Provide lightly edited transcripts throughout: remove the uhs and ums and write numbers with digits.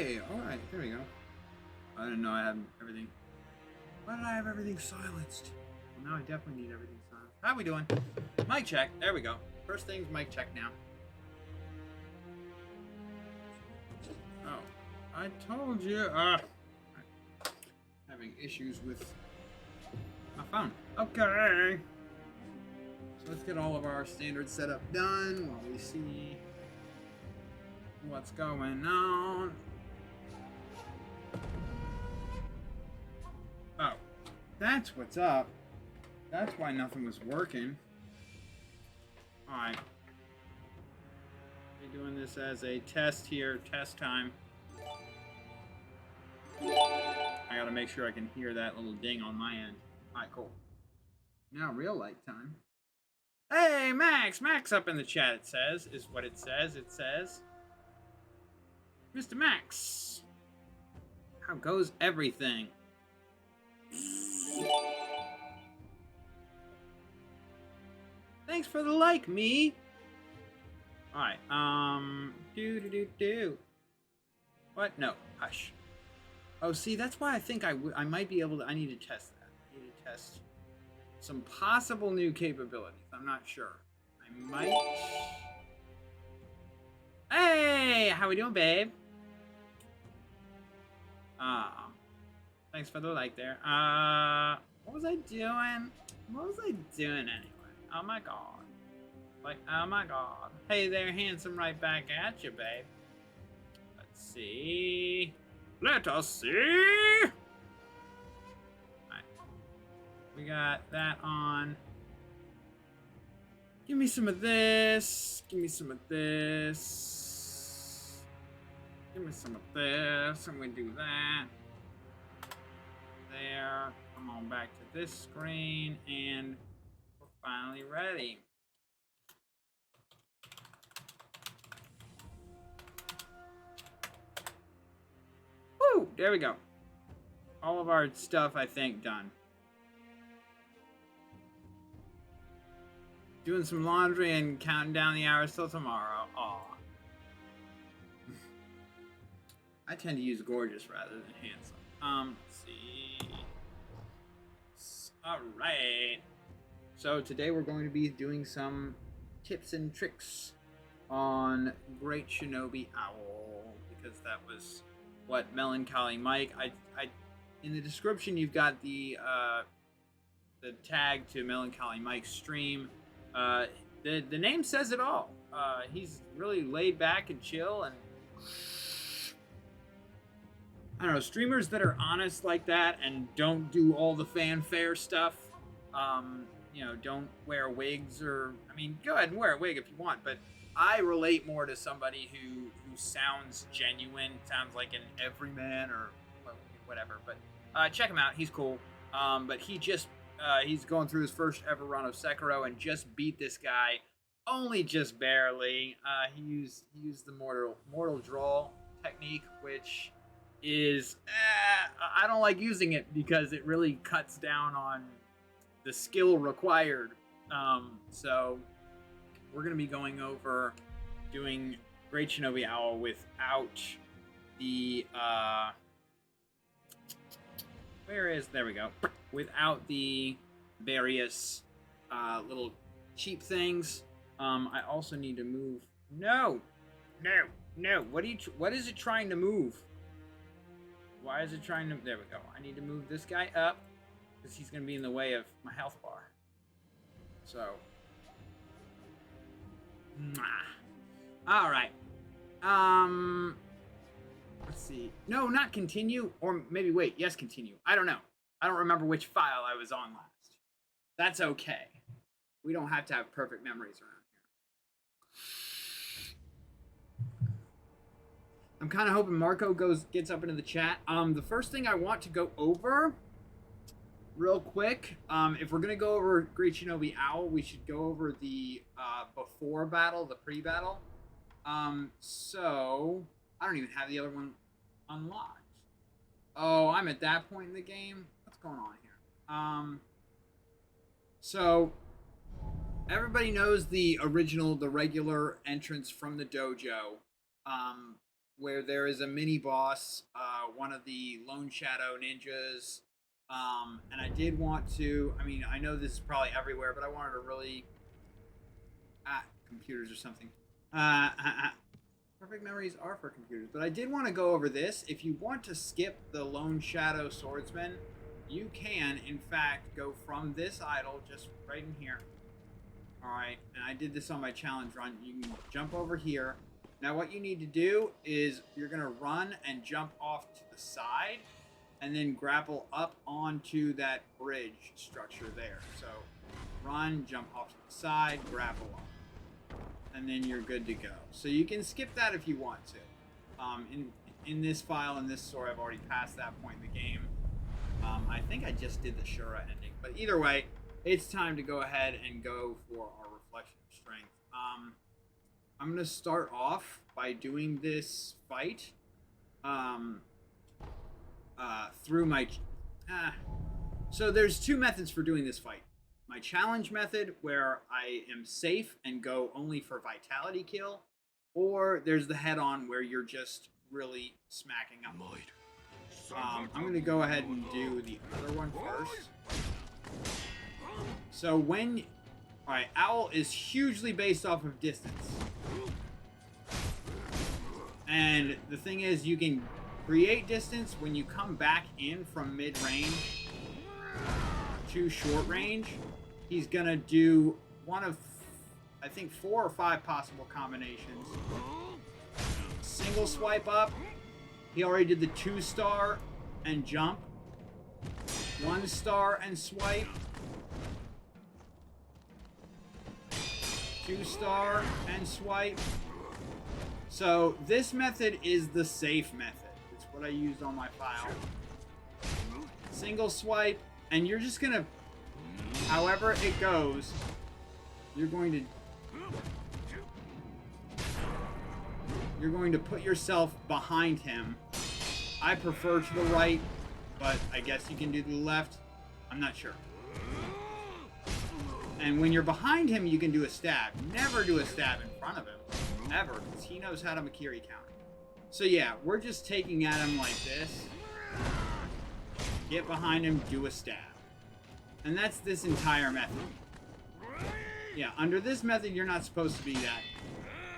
Hey, alright, there we go. I didn't know I had everything. Why did I have everything silenced? Well, now I definitely need everything silenced. How we doing? Mic check. There we go. First thing's mic check now. Oh, I told you. Having issues with my phone. Okay. So let's get all of our standard setup done while we see what's going on. Oh, that's what's up. That's why nothing was working. Alright. We're doing this as a test here. Test time. I gotta make sure I can hear that little ding on my end. Alright, cool. Now real light time. Hey, Max! Max up in the chat, it says. Is what it says. It says. Mr. Max. How goes everything? Thanks for the like, me. Alright, do. What? No, hush. Oh, see, that's why I think I might be able to, I need to test that. I need to test some possible new capabilities. I'm not sure. I might. Hey, how we doing, babe? Thanks for the like there. What was I doing? What was I doing anyway? Oh my god. Like, oh my god. Hey there, handsome, right back at you, babe. Let's see. Let us see! Alright. We got that on. Give me some of this. Give me some of this. Give me some of this. I'm gonna do that. There. Come on back to this screen, and we're finally ready. Woo! There we go. All of our stuff, I think, done. Doing some laundry and counting down the hours till tomorrow. Aw. I tend to use gorgeous rather than handsome. Let's see. Alright. So today we're going to be doing some tips and tricks on Great Shinobi Owl, because that was what Melancholy Mike. I in the description you've got the tag to Melancholy Mike's stream. The name says it all. He's really laid back and chill, and I don't know, streamers that are honest like that and don't do all the fanfare stuff. You know, don't wear wigs, or I mean, go ahead and wear a wig if you want, but I relate more to somebody who sounds genuine, sounds like an everyman or whatever. But check him out; he's cool. But he's going through his first ever run of Sekiro and just beat this guy, only just barely. He used the mortal draw technique, which is I don't like using it because it really cuts down on the skill required. So we're going to be going over doing Great Shinobi Owl without the there we go, without the various little cheap things. I also need to move. No. What is it trying to move? Why is it trying to? There we go. I need to move this guy up because he's going to be in the way of my health bar. So, all right. Let's see. No, not continue, or maybe wait. Yes, continue. I don't know. I don't remember which file I was on last. That's okay. We don't have to have perfect memories around here. I'm kind of hoping Marco gets up into the chat. The first thing I want to go over, real quick, if we're gonna go over Great Shinobi Owl, we should go over the before battle, the pre-battle. So I don't even have the other one unlocked. Oh, I'm at that point in the game. What's going on here? So everybody knows the regular entrance from the dojo. where there is a mini boss, one of the Lone Shadow ninjas. And I did want to. I mean, I know this is probably everywhere, but I wanted to really computers or something. Perfect memories are for computers, but I did want to go over this. If you want to skip the Lone Shadow Swordsman, you can, in fact, go from this idol just right in here. Alright, and I did this on my challenge run. You can jump over here. Now what you need to do is you're going to run and jump off to the side and then grapple up onto that bridge structure there. So run, jump off to the side, grapple up. And then you're good to go. So you can skip that if you want to. In this file, in this story, I've already passed that point in the game. I think I just did the Shura ending. But either way, it's time to go ahead and go for our Reflection of Strength. I'm going to start off by doing this fight through my... So there's two methods for doing this fight. My challenge method, where I am safe and go only for vitality kill, or there's the head-on where you're just really smacking up. I'm going to go ahead and do the other one first. So when... Alright, Owl is hugely based off of distance. And the thing is, you can create distance when you come back in from mid-range to short range. He's going to do one of, I think, 4 or 5 possible combinations. Single swipe up. He already did the 2-star and jump. 1-star and swipe. 2-star and swipe. So this method is the safe method. It's what I used on my file. Single swipe, and you're just gonna, however it goes, you're going to put yourself behind him. I prefer to the right, but I guess you can do the left. I'm not sure. And when you're behind him, you can do a stab. Never do a stab in front of him. Ever, because he knows how to Makiri counter. So yeah, we're just taking at him like this. Get behind him, do a stab. And that's this entire method. Yeah, under this method, you're not supposed to be that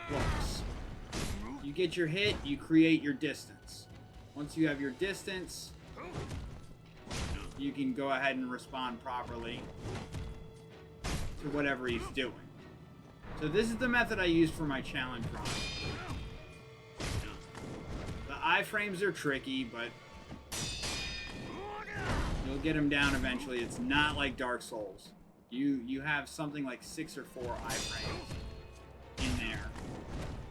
close. You get your hit, you create your distance. Once you have your distance, you can go ahead and respond properly to whatever he's doing. So this is the method I used for my challenge run. The iframes are tricky, but you'll get him down eventually. It's not like Dark Souls. You have something like 6 or 4 iframes in there.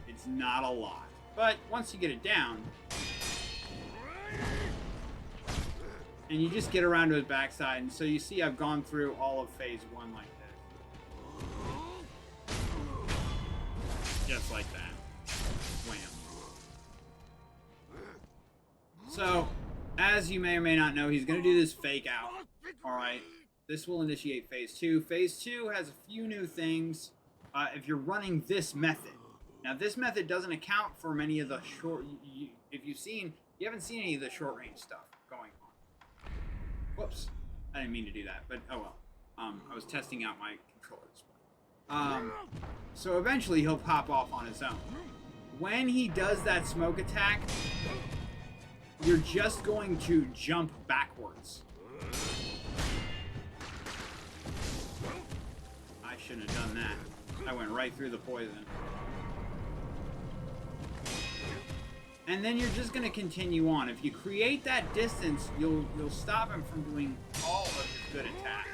It's not a lot. But once you get it down, and you just get around to his backside, and so you see I've gone through all of phase 1 like this. Just like that. Wham. So, as you may or may not know, he's going to do this fake out. Alright. This will initiate phase 2. Phase 2 has a few new things if you're running this method. Now, this method doesn't account for many of the short... If you haven't seen any of the short range stuff going on. Whoops. I didn't mean to do that, but oh well. I was testing out my controller display. So eventually he'll pop off on his own. When he does that smoke attack, you're just going to jump backwards. I shouldn't have done that. I went right through the poison. And then you're just going to continue on. If you create that distance, you'll stop him from doing all of his good attacks.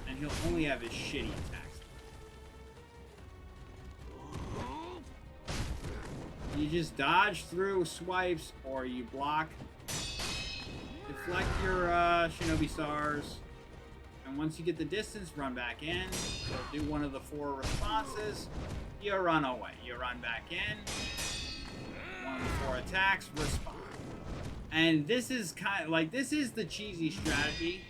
And he'll only have his shitty attacks. You just dodge through swipes, or you block. Deflect your Shinobi stars. And once you get the distance, run back in. You'll do one of the 4 responses. You run away. You run back in. One of the 4 attacks, respond. And this is kind of like, this is the cheesy strategy.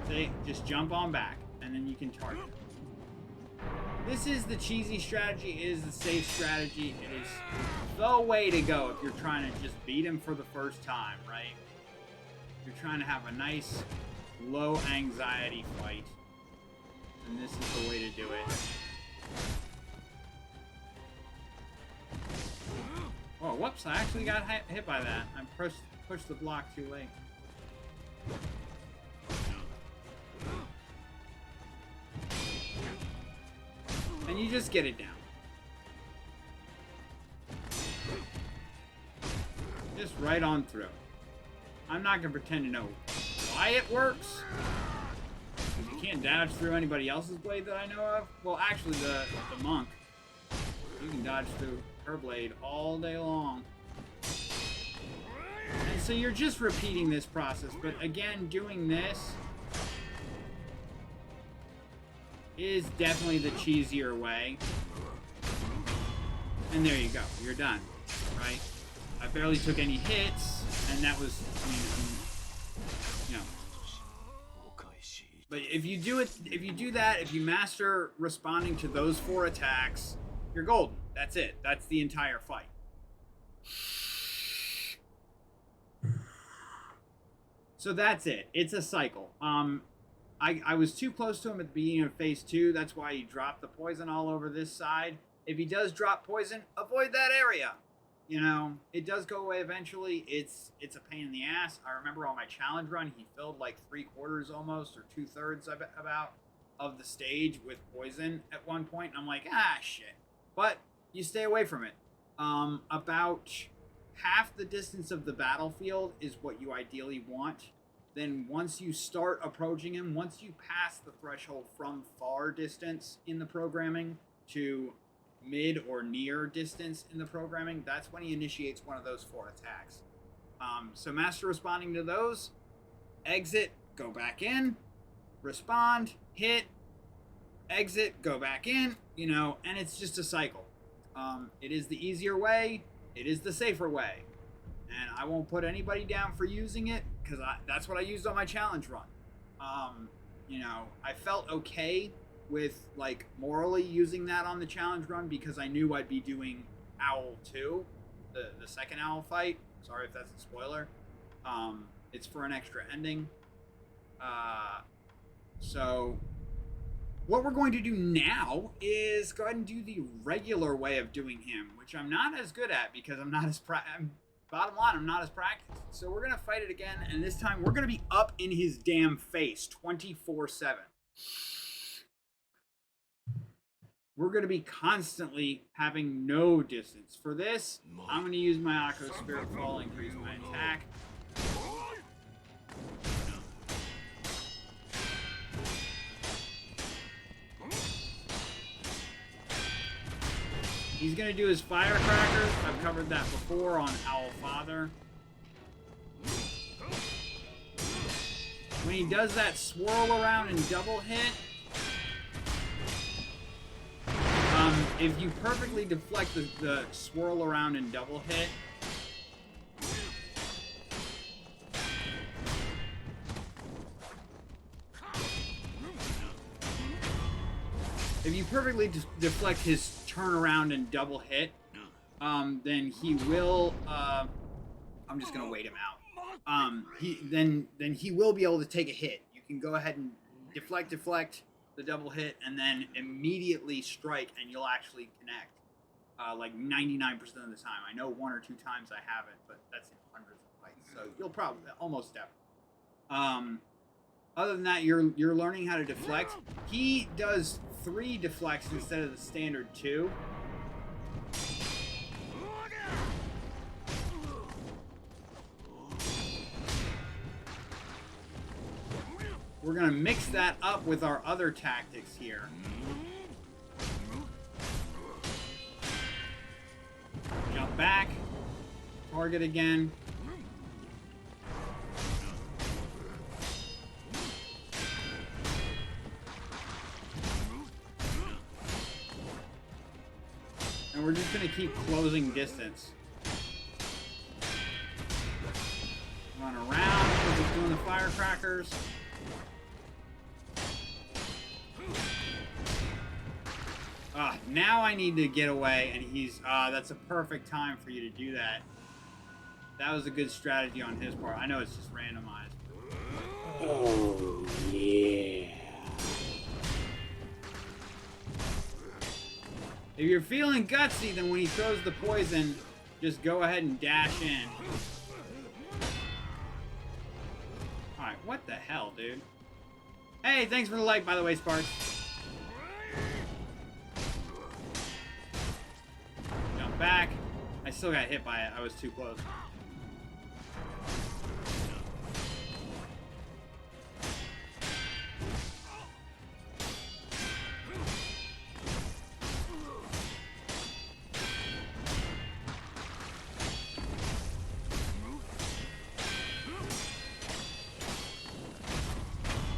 See, just jump on back, and then you can target. This is the cheesy strategy. It is the safe strategy. It is the way to go if you're trying to just beat him for the first time, right? You're trying to have a nice, low anxiety fight. And this is the way to do it. Oh, whoops, I actually got hit by that. I pushed the block too late. And you just get it down. Just right on through. I'm not going to pretend to know why it works. Because you can't dodge through anybody else's blade that I know of. Well, actually, the monk. You can dodge through her blade all day long. And so you're just repeating this process. But again, doing this is definitely the cheesier way. And there you go. You're done. Right? I barely took any hits. And that was, I mean, you know. But if you do that, if you master responding to those 4 attacks, you're golden. That's it. That's the entire fight. So that's it. It's a cycle. I was too close to him at the beginning of phase 2. That's why he dropped the poison all over this side. If he does drop poison, avoid that area. You know, it does go away eventually. It's a pain in the ass. I remember on my challenge run, he filled like 3/4 almost, or 2/3 about of the stage with poison at one point. And I'm like, ah, shit. But you stay away from it. About half the distance of the battlefield is what you ideally want. Then once you start approaching him, once you pass the threshold from far distance in the programming to mid or near distance in the programming, that's when he initiates one of those 4 attacks. So master responding to those, exit, go back in, respond, hit, exit, go back in, you know, and it's just a cycle. It is the easier way, it is the safer way, and I won't put anybody down for using it, because that's what I used on my challenge run. You know, I felt okay with, like, morally using that on the challenge run because I knew I'd be doing Owl 2, the second Owl fight. Sorry if that's a spoiler. It's for an extra ending. So what we're going to do now is go ahead and do the regular way of doing him, which I'm not as good at because I'm not as bottom line, I'm not as practiced. So we're going to fight it again, and this time we're going to be up in his damn face 24/7. We're going to be constantly having no distance. For this, I'm going to use my Akko Spirit Fall, increase my attack. He's going to do his firecrackers. I've covered that before on Owl Father. When he does that swirl around and double hit, if you perfectly deflect the swirl around and double hit, if you perfectly deflect his turnaround and double hit, then he will, I'm just gonna wait him out. Then he will be able to take a hit. You can go ahead and deflect the double hit, and then immediately strike, and you'll actually connect. Like 99% of the time. I know 1 or 2 times I haven't, but that's in hundreds of fights. So you'll probably almost definitely. Other than that, you're learning how to deflect. He does 3 deflects instead of the standard 2. We're going to mix that up with our other tactics here. Jump back. Target again. And we're just going to keep closing distance. Run around. We're just doing the firecrackers. now I need to get away, and he's, that's a perfect time for you to do that. That was a good strategy on his part. I know it's just randomized. Oh, yeah. If you're feeling gutsy, then when he throws the poison, just go ahead and dash in. Alright, what the hell, dude? Hey, thanks for the like, by the way, Sparks. Jump back. I still got hit by it. I was too close.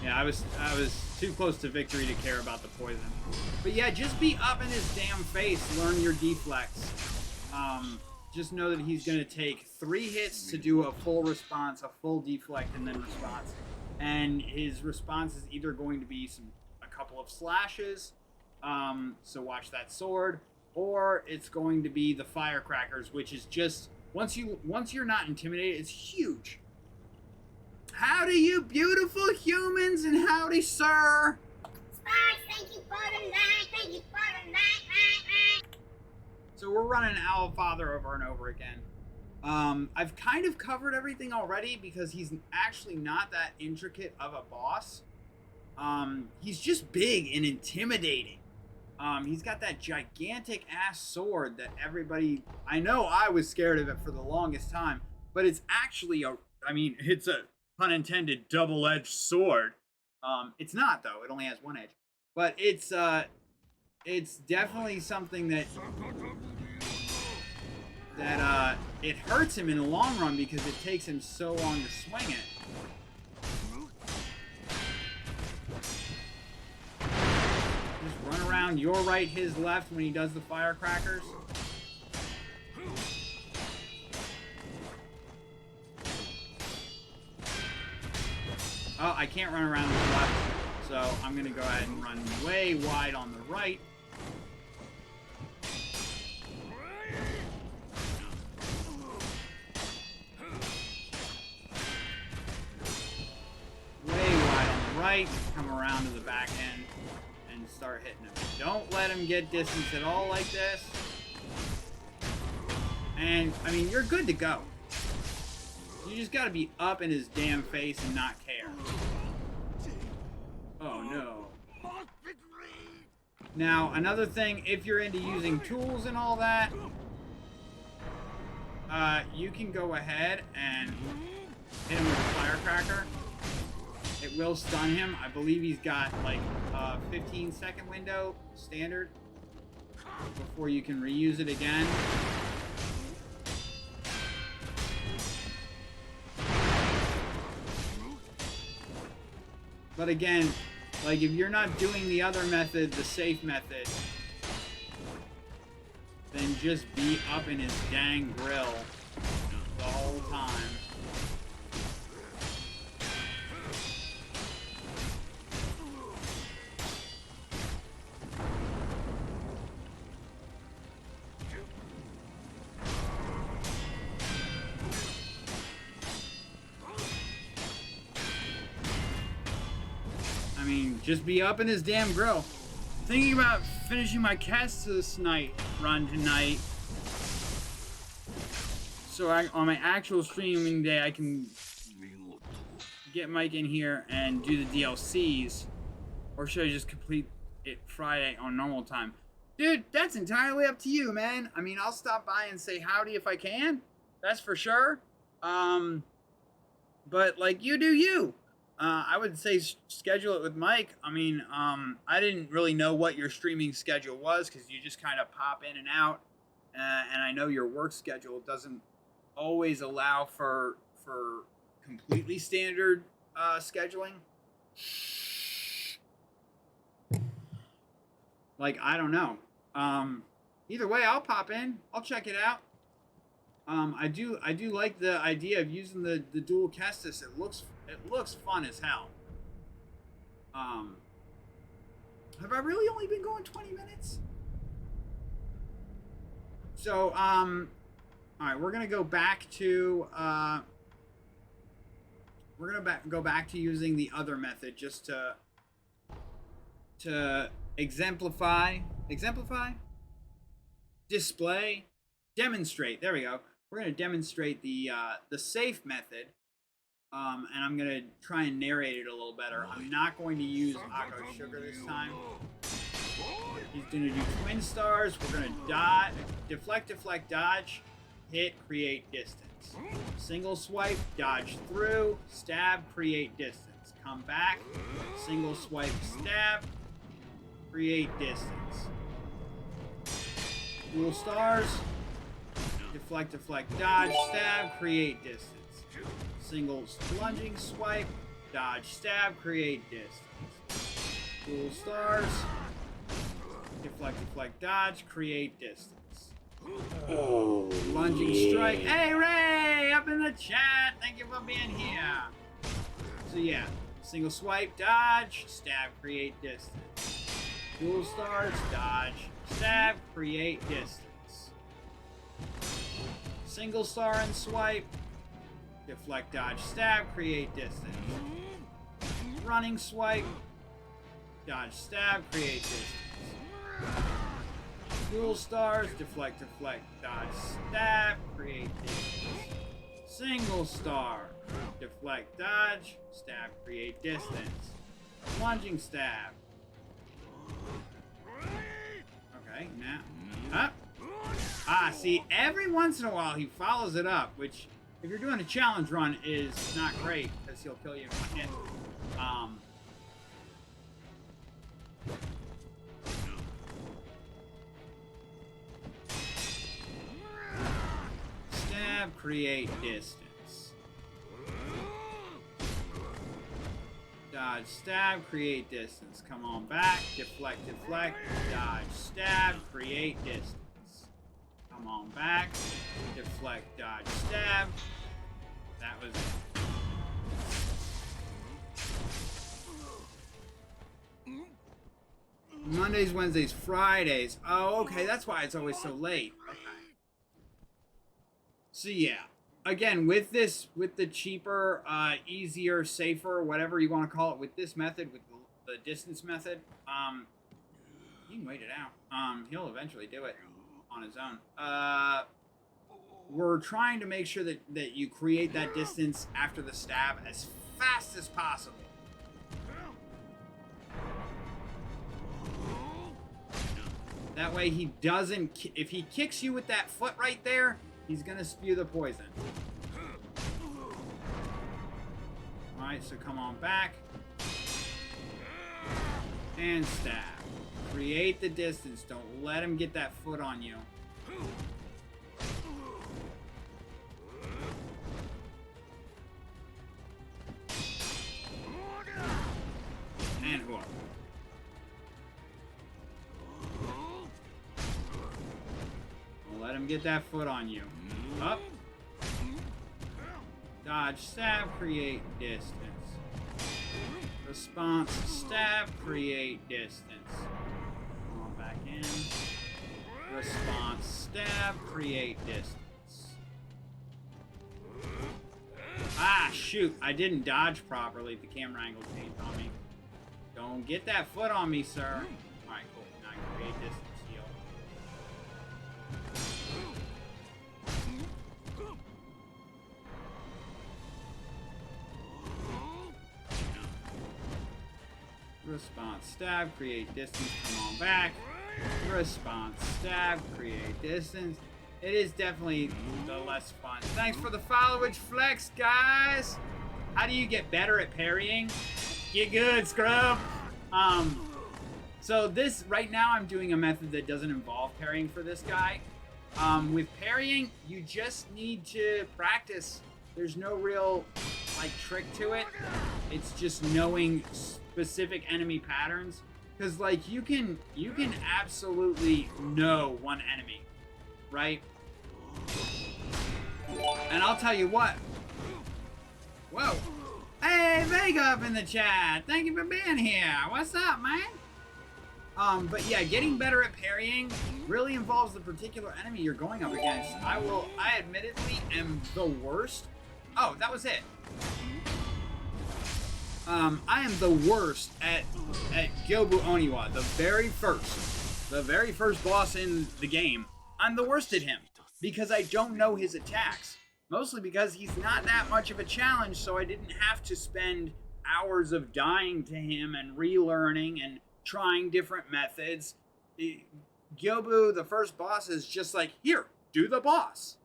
Yeah, I was too close to victory to care about the poison. But yeah, just be up in his damn face. Learn your deflex. Just know that he's going to take 3 hits to do a full response, a full deflect, and then response. And his response is either going to be a couple of slashes, so watch that sword, or it's going to be the firecrackers, which is just once you're not intimidated, it's huge. Howdy, you beautiful humans, and howdy, sir. Sparks, thank you for the night. Thank you for the night. So we're running Owl Father over and over again. I've kind of covered everything already because he's actually not that intricate of a boss. He's just big and intimidating. He's got that gigantic ass sword that everybody... I know I was scared of it for the longest time, but it's actually it's a, pun intended, double-edged sword. It's not, though. It only has one edge. But it's definitely something that it hurts him in the long run because it takes him so long to swing it. Just run around your right, his left when he does the firecrackers. Oh, I can't run around his left, so I'm going to go ahead and run way wide on the right. Right, come around to the back end and start hitting him. Don't let him get distance at all like this. And, I mean, you're good to go. You just gotta be up in his damn face and not care. Oh, no. Now, another thing, if you're into using tools and all that, you can go ahead and hit him with a firecracker. It will stun him. I believe he's got like a 15-second window standard before you can reuse it again. But again, like if you're not doing the other method, the safe method, then just be up in his dang grill the whole time. I mean, just be up in his damn grill. Thinking about finishing my Kestis run tonight. So on my actual streaming day, I can get Mike in here and do the DLCs. Or should I just complete it Friday on normal time? Dude, that's entirely up to you, man. I mean, I'll stop by and say howdy if I can. That's for sure. But, like, you do you. I would say schedule it with Mike. I mean, I didn't really know what your streaming schedule was because you just kind of pop in and out. And I know your work schedule doesn't always allow for completely standard scheduling. Like, I don't know. Either way, I'll pop in. I'll check it out. I do like the idea of using the dual Kestis. It looks fun as hell. Have I really only been going 20 minutes? So, all right, we're gonna go back to go back to using the other method just to exemplify, display, demonstrate. There we go. We're gonna demonstrate the safe method. And I'm gonna try and narrate it a little better. I'm not going to use Akko Sugar this time. He's gonna do twin stars. We're gonna dodge, deflect, dodge, hit, create distance. Single swipe, dodge through, stab, create distance. Come back, single swipe, stab, create distance. Dual stars, deflect, dodge, stab, create distance. Single lunging swipe, dodge, stab, create distance. Dual stars, deflect, dodge, create distance. Oh, lunging strike. Hey, Ray, up in the chat. Thank you for being here. So yeah, single swipe, dodge, stab, create distance. Dual stars, dodge, stab, create distance. Single star and swipe. Deflect, dodge, stab, create distance. Running swipe. Dodge, stab, create distance. Dual stars. Deflect, dodge, stab, create distance. Single star. Deflect, dodge, stab, create distance. Lunging stab. Okay, now. Up. Ah, see, every once in a while he follows it up, which, if you're doing a challenge run, is not great, because he'll kill you in one hit. Stab, create distance. Dodge, stab, create distance. Come on back, deflect, dodge, stab, create distance. Come on back, deflect, dodge, stab. That was it. Mondays, Wednesdays, Fridays. Oh, okay, that's why it's always so late. Okay. So yeah, again, with the cheaper, easier, safer, whatever you want to call it, with this method, with the distance method, you can wait it out. He'll eventually do it on his own. We're trying to make sure that you create that distance after the stab as fast as possible. That way he doesn't, if he kicks you with that foot right there, he's gonna spew the poison. Alright, so come on back. And stab. Create the distance. Don't let him get that foot on you. And hook. Don't let him get that foot on you. Up. Dodge, stab, create distance. Response, stab, create distance. Come on back in. Response, stab, create distance. Ah, shoot. I didn't dodge properly. The camera angle changed on me. Don't get that foot on me, sir. Alright, cool. Now I can create distance. Heal. Response, stab, create distance. Come on back. Response, stab, create distance. It is definitely the less fun. Thanks for the followage flex, guys. How do you get better at parrying? Get good, scrub. So this, right now I'm doing a method that doesn't involve parrying for this guy. With parrying, you just need to practice. There's no real, like, trick to it. It's just knowing specific enemy patterns. Because, like, you can absolutely know one enemy, right? And I'll tell you what. Whoa. Hey, Vega up in the chat. Thank you for being here. What's up, man? But yeah, getting better at parrying really involves the particular enemy you're going up against. I admittedly am the worst. Oh, that was it. I am the worst at Gyobu Oniwa, the very first boss in the game. I'm the worst at him because I don't know his attacks. Mostly because he's not that much of a challenge, so I didn't have to spend hours of dying to him and relearning and trying different methods. Gyobu, the first boss, is just like, here, do the boss.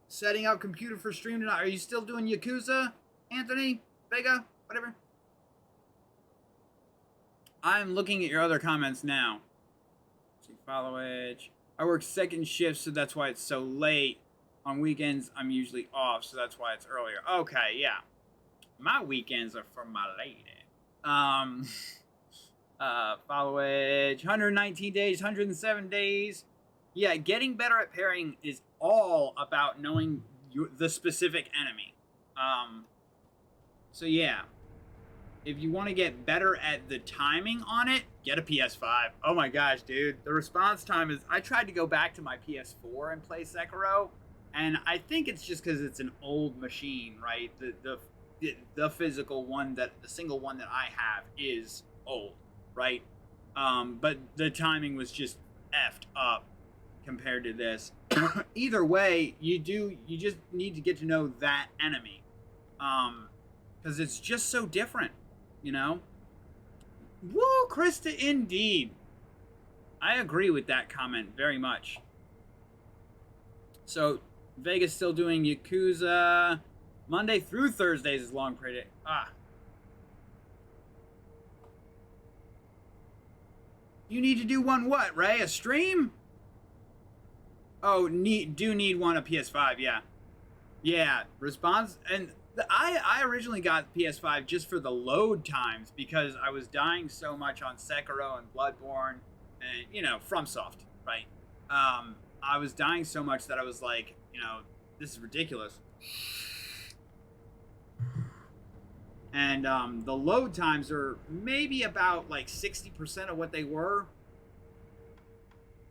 Setting up computer for stream tonight. Are you still doing Yakuza, Anthony? Vega? Whatever. I'm looking at your other comments now. See, follow edge. I work second shift, so that's why it's so late. On weekends, I'm usually off, so that's why it's earlier. Okay, yeah. My weekends are for my lady. Follow edge. 119 days, 107 days. Yeah, getting better at parrying is all about knowing the specific enemy. So yeah, if you want to get better at the timing on it, get a PS5. Oh my gosh, dude. The response time is... I tried to go back to my PS4 and play Sekiro, and I think it's just because it's an old machine, right? The physical one, the single one that I have is old, right? But the timing was just effed up compared to this. Either way, you just need to get to know that enemy. Because it's just so different, you know? Woo, Krista, indeed. I agree with that comment very much. So, Vega's still doing Yakuza. Monday through Thursdays is long period. You need to do one what, Ray? A stream? Oh, do need one a PS5, yeah. Yeah, response... And... I originally got PS5 just for the load times because I was dying so much on Sekiro and Bloodborne and, you know, FromSoft, right? I was dying so much that I was like, you know, this is ridiculous. And the load times are maybe about like 60% of what they were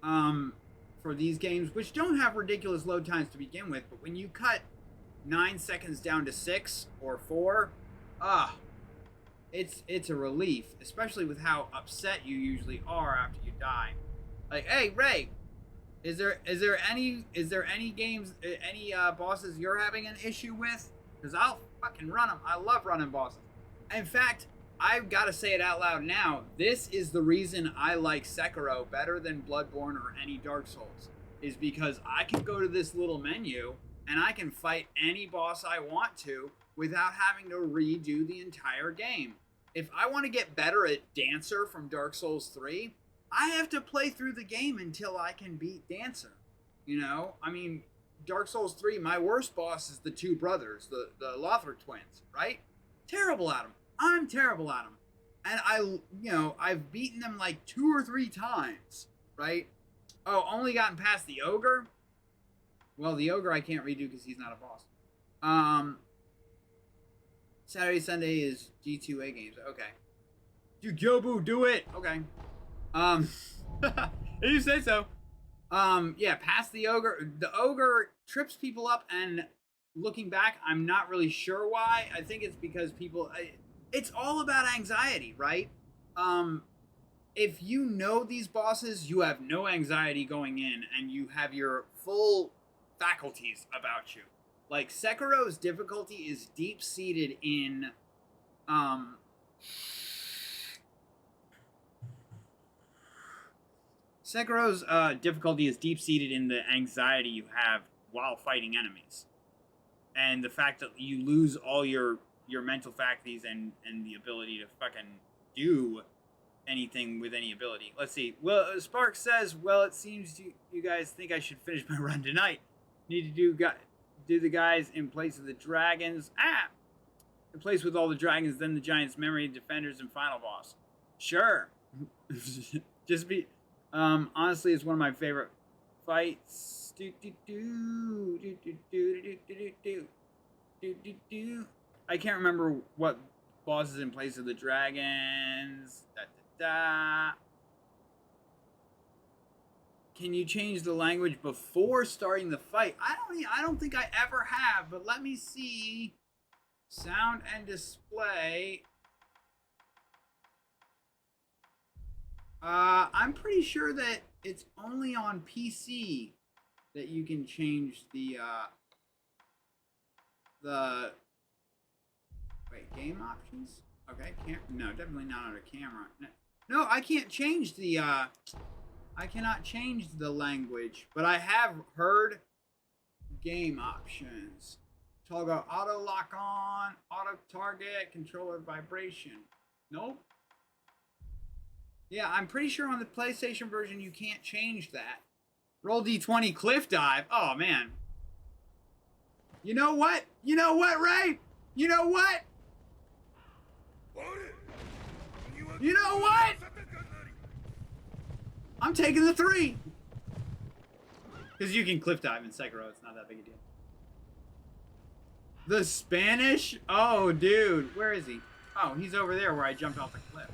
for these games, which don't have ridiculous load times to begin with, but when you cut 9 seconds down to 6 or 4, it's a relief, especially with how upset you usually are after you die. Like, hey Ray, is there any games, any bosses you're having an issue with? Because I'll fucking run them. I love running bosses. In fact, I've got to say it out loud now. This is the reason I like Sekiro better than Bloodborne or any Dark Souls, is because I can go to this little menu and I can fight any boss I want to without having to redo the entire game. If I want to get better at Dancer from Dark Souls 3, I have to play through the game until I can beat Dancer. You know? I mean, Dark Souls 3, my worst boss is the two brothers, the Lothric twins, right? Terrible at them. I'm terrible at them. And I've beaten them like 2 or 3 times, right? Oh, only gotten past the Ogre? Well, the Ogre I can't redo because he's not a boss. Saturday, Sunday is G2A games. Okay. Dude, Gyobu, do it! Okay. If you say so. Yeah, past the Ogre. The Ogre trips people up, and looking back, I'm not really sure why. I think it's because it's all about anxiety, right? If you know these bosses, you have no anxiety going in, and you have your full faculties about you. Like, Sekiro's difficulty is deep-seated in, Sekiro's difficulty is deep-seated in the anxiety you have while fighting enemies. And the fact that you lose all your mental faculties and the ability to fucking do anything with any ability. Let's see. Well, Spark says, well, it seems you guys think I should finish my run tonight. Need to do the guys in place of the dragons. In place with all the dragons, then the giants, memory, defenders, and final boss. Sure. Just be... honestly, it's one of my favorite fights. I can't remember what boss is in place of the dragons. Can you change the language before starting the fight? I don't think I ever have, but let me see. Sound and display. I'm pretty sure that it's only on PC that you can change the wait, game options? Okay, no, definitely not under camera. No, I can't change the I cannot change the language, but I have heard game options. Toggle auto lock on, auto target, controller vibration. Nope. Yeah, I'm pretty sure on the PlayStation version you can't change that. Roll D20 cliff dive. Oh man. You know what? You know what, Ray? You know what? You know what? I'm taking the 3. Because you can cliff dive in Sekiro. It's not that big a deal. The Spanish? Oh, dude. Where is he? Oh, he's over there where I jumped off the cliff.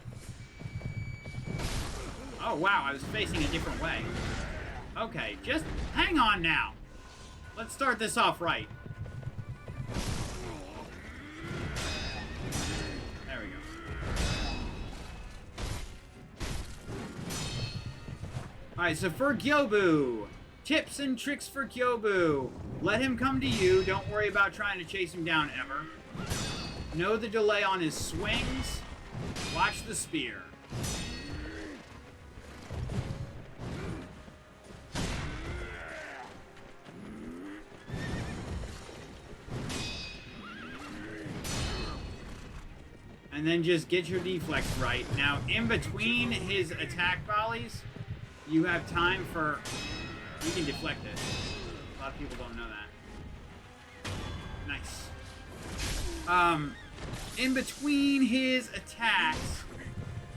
Oh, wow. I was facing a different way. Okay, just hang on now. Let's start this off right. There we go. Alright, so for Gyobu, tips and tricks for Gyobu. Let him come to you. Don't worry about trying to chase him down ever. Know the delay on his swings. Watch the spear. And then just get your deflex right. Now, in between his attack volleys, you have time for... You can deflect it. A lot of people don't know that. Nice. In between his attacks,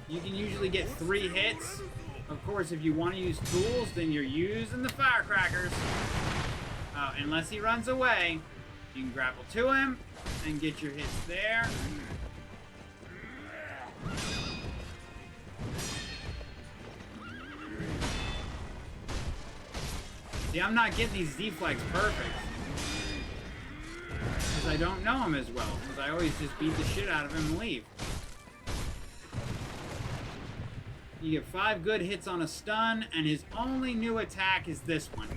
you can usually get 3 hits. Of course, if you want to use tools, then you're using the firecrackers. Unless he runs away, you can grapple to him and get your hits there. See, I'm not getting these deflects perfect. Because I don't know him as well. Because I always just beat the shit out of him and leave. You get 5 good hits on a stun, and his only new attack is this one.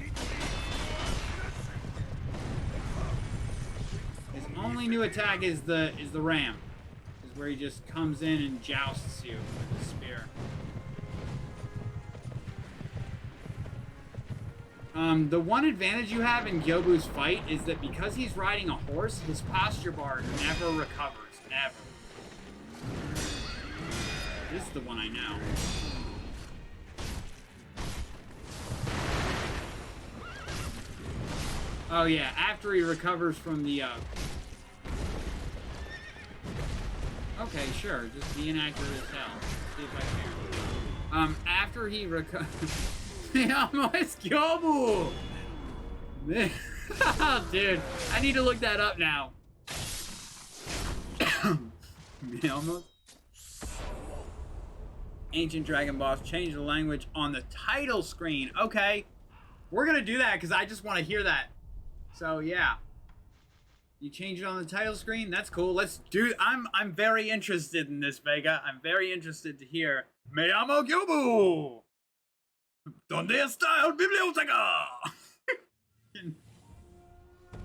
His only new attack is the ram. Is where he just comes in and jousts you with his spear. The one advantage you have in Gyobu's fight is that because he's riding a horse, his posture bar never recovers. Ever. This is the one I know. Oh yeah, after he recovers from the, Okay, sure, just be inaccurate as hell. See if I can. After he recovers... It's Gyobu! Dude, I need to look that up now. Almost. Ancient Dragon Boss, change the language on the title screen. Okay, we're gonna do that because I just want to hear that. So yeah, you change it on the title screen. That's cool. Let's do. I'm very interested in this, Vega. I'm very interested to hear. Me llamo Gyobu. ¿Dónde está el biblioteca?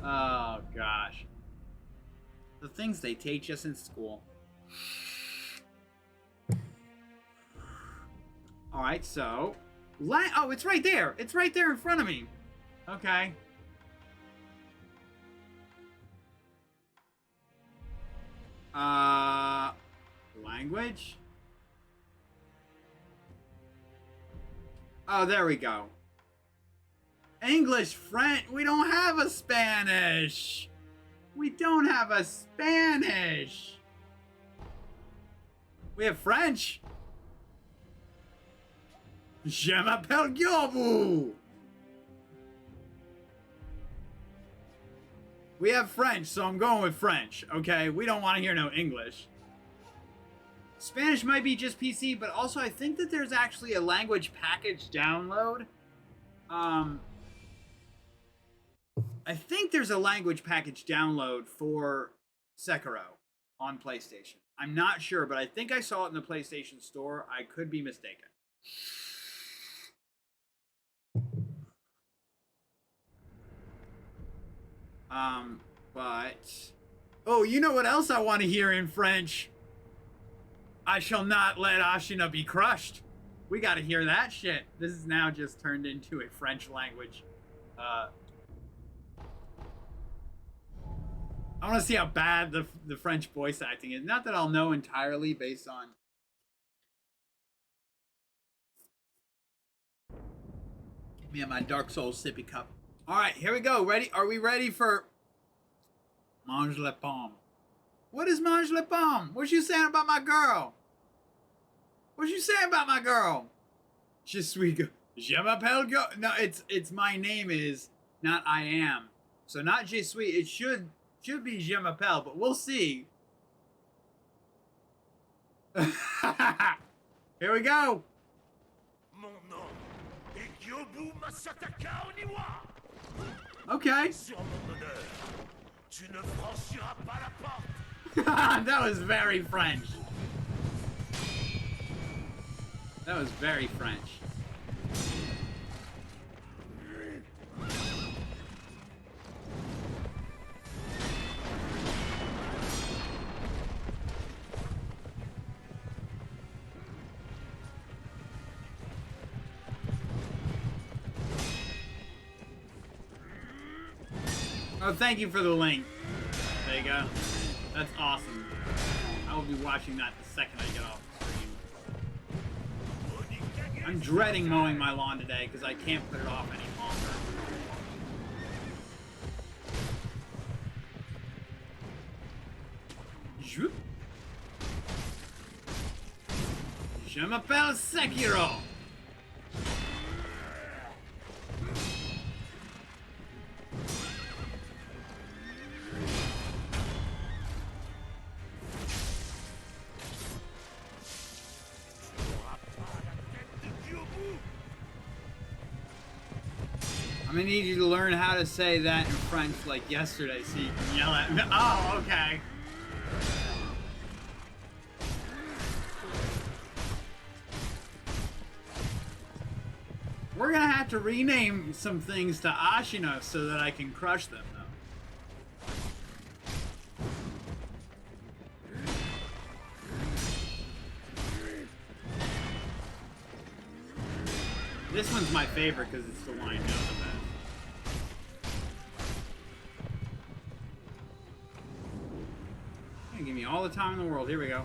Oh gosh, the things they teach us in school. All right, so oh, it's right there. It's right there in front of me. Okay. Language. Oh, there we go. English, French. We don't have a Spanish. We don't have a Spanish. We have French. Je m'appelle Gyobu. We have French, so I'm going with French, okay? We don't want to hear no English. Spanish might be just PC, but also I think that there's actually a language package download. I think there's a language package download for Sekiro on PlayStation. I'm not sure, but I think I saw it in the PlayStation Store. I could be mistaken. But... Oh, you know what else I want to hear in French? I shall not let Ashina be crushed. We gotta hear that shit. This is now just turned into a French language. I want to see how bad the French voice acting is. Not that I'll know entirely based on... Give me my Dark Souls sippy cup. Alright, here we go. Ready? Are we ready for... Mange la pomme. What is mange la pomme? What you saying about my girl? What you saying about my girl? Je suis... Je m'appelle go... No, it's my name is, not I am. So not je suis. It should be je m'appelle, but we'll see. Here we go. Mon nom est Gyobu Masataka Oniwa. Okay. Sur mon honneur, tu ne franchiras pas la porte. That was very French. That was very French. Oh, thank you for the link. There you go. That's awesome. I will be watching that the second I get off the stream. I'm dreading mowing my lawn today because I can't put it off any longer. Zoop. Je m'appelle Sekiro. I'm gonna need you to learn how to say that in French like yesterday so you can yell at me. Oh, okay. We're gonna have to rename some things to Ashina so that I can crush them, though. This one's my favorite because it's the one I know the best. Give me all the time in the world. Here we go.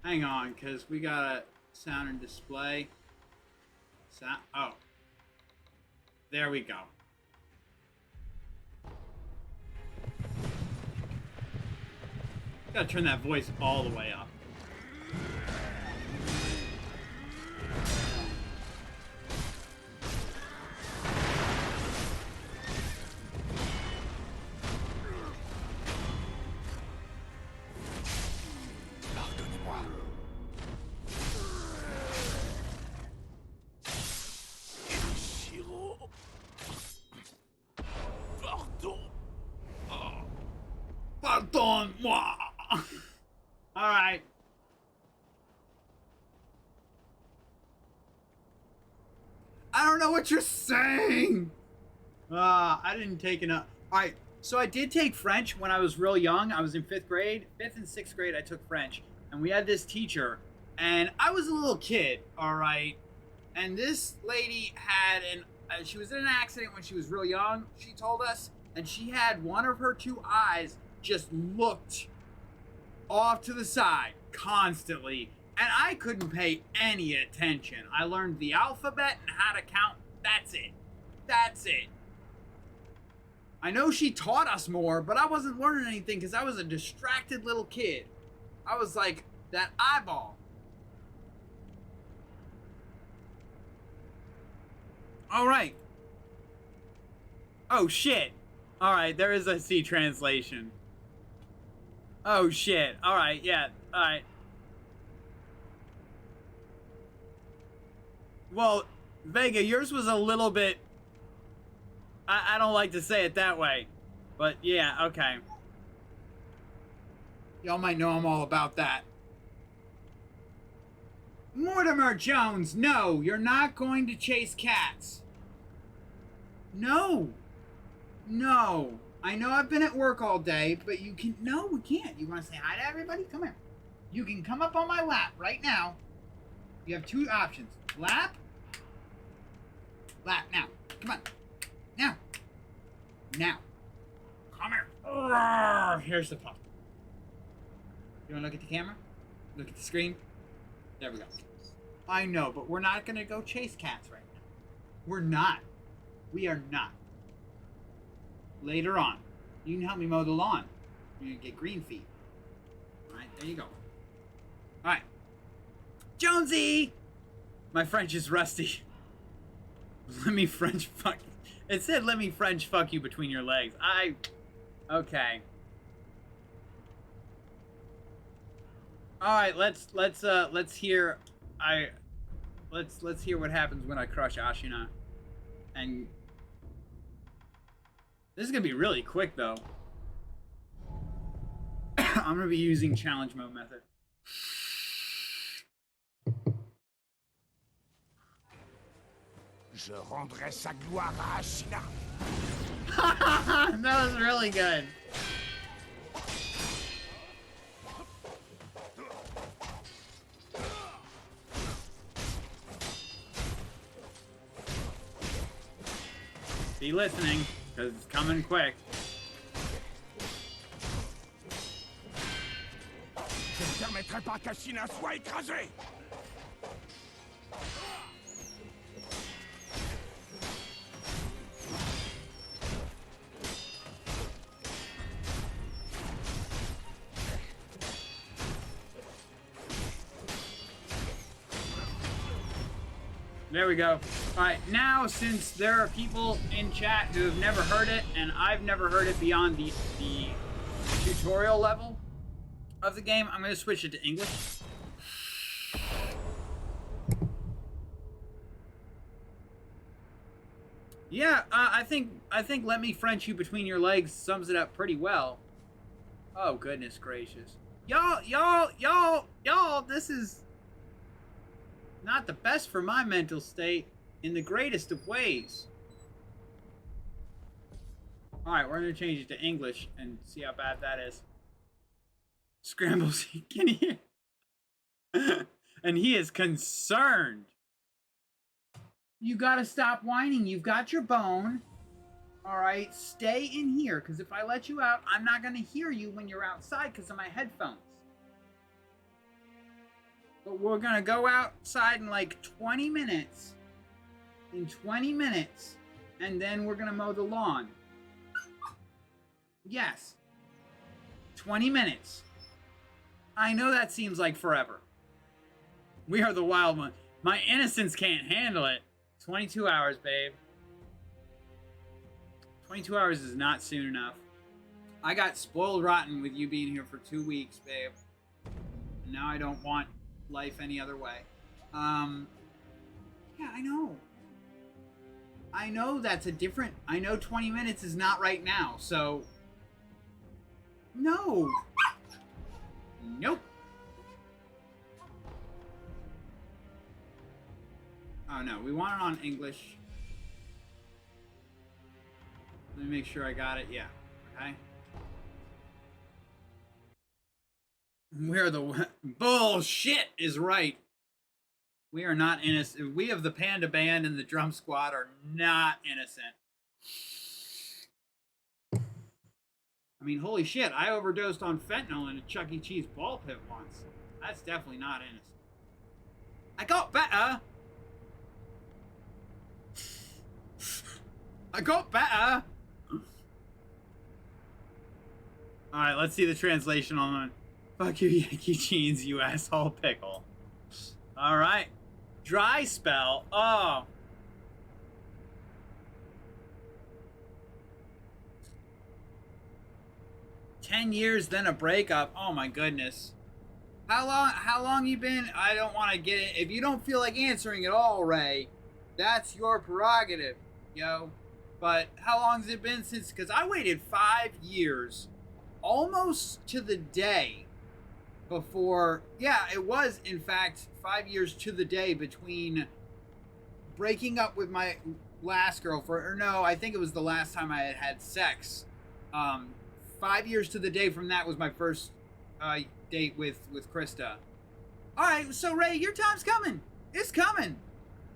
Hang on, because we got a sound and display. Sound. Oh. There we go. Gotta turn that voice all the way up. Pardon-moi. All right. I don't know what you're saying. I didn't take enough. All right. So I did take French when I was real young. I was in 5th grade. 5th and 6th grade, I took French. And we had this teacher. And I was a little kid, all right? And this lady had she was in an accident when she was real young, she told us. And she had one of her 2 eyes just looked off to the side constantly. And I couldn't pay any attention. I learned the alphabet and how to count. That's it. That's it. I know she taught us more, but I wasn't learning anything because I was a distracted little kid. I was like that eyeball. All right. Oh, shit. All right, there is a C translation. Oh, shit. All right, yeah. All right. Well, Vega, yours was a little bit... I don't like to say it that way. But, yeah, okay. Y'all might know I'm all about that. Mortimer Jones, no, you're not going to chase cats. No. No. I know I've been at work all day, but you can... No, we can't. You want to say hi to everybody? Come here. You can come up on my lap right now. You have two options. Lap. Lap, now. Come on. Now. Now. Come here. Roar. Here's the pup. You want to look at the camera? Look at the screen? There we go. I know, but we're not going to go chase cats right now. We're not. We are not. Later on. You can help me mow the lawn. You're going to get green feet. Alright, there you go. Alright. Jonesy! My French is rusty. Let me French fuck you. It said let me French fuck you between your legs. Okay. Alright, let's hear let's hear what happens when I crush Ashina. And this is gonna be really quick though. I'm gonna be using challenge mode method. Je rendrai sa gloire à Ashina. That was really good. Be listening, because it's coming quick. Je ne permettrai pas qu'Ashina soit écrasée. There we go. Alright, now since there are people in chat who have never heard it, and I've never heard it beyond the tutorial level of the game, I'm going to switch it to English. Yeah, I think let me French you between your legs sums it up pretty well. Oh, goodness gracious. Y'all, this is not the best for my mental state in the greatest of ways. Alright, we're going to change it to English and see how bad that is. Scrambles, can you hear? And he is concerned. You gotta stop whining. You've got your bone. Alright, stay in here, because if I let you out, I'm not going to hear you when you're outside because of my headphones. But we're going to go outside in like 20 minutes. In 20 minutes. And then we're going to mow the lawn. Yes. 20 minutes. I know that seems like forever. We are the wild one. My innocence can't handle it. 22 hours, babe. 22 hours is not soon enough. I got spoiled rotten with you being here for 2 weeks, babe. And now I don't want life any other way. Yeah, I know. I know that's a different... I know 20 minutes is not right now, so... No! Nope. Oh, no. We want it on English. Let me make sure I got it. Yeah. Okay. We're the... Bullshit is right. We are not innocent. We of the Panda Band and the Drum Squad are not innocent. I mean, holy shit. I overdosed on fentanyl in a Chuck E. Cheese ball pit once. That's definitely not innocent. I got better. I got better. Alright, let's see the translation on the... Fuck you, Yankee Jeans, you asshole pickle. Alright. Dry spell. Oh. 10 years, then a breakup. Oh my goodness. How long you been? I don't want to get it. If you don't feel like answering at all, Ray, that's your prerogative, yo. But how long has it been since? Because I waited 5 years, almost to the day before. Yeah, it was, in fact, 5 years to the day between breaking up with my last girlfriend. Or no, I think it was the last time I had had sex. 5 years to the day from that was my first date with Krista. All right, so Ray, your time's coming. It's coming.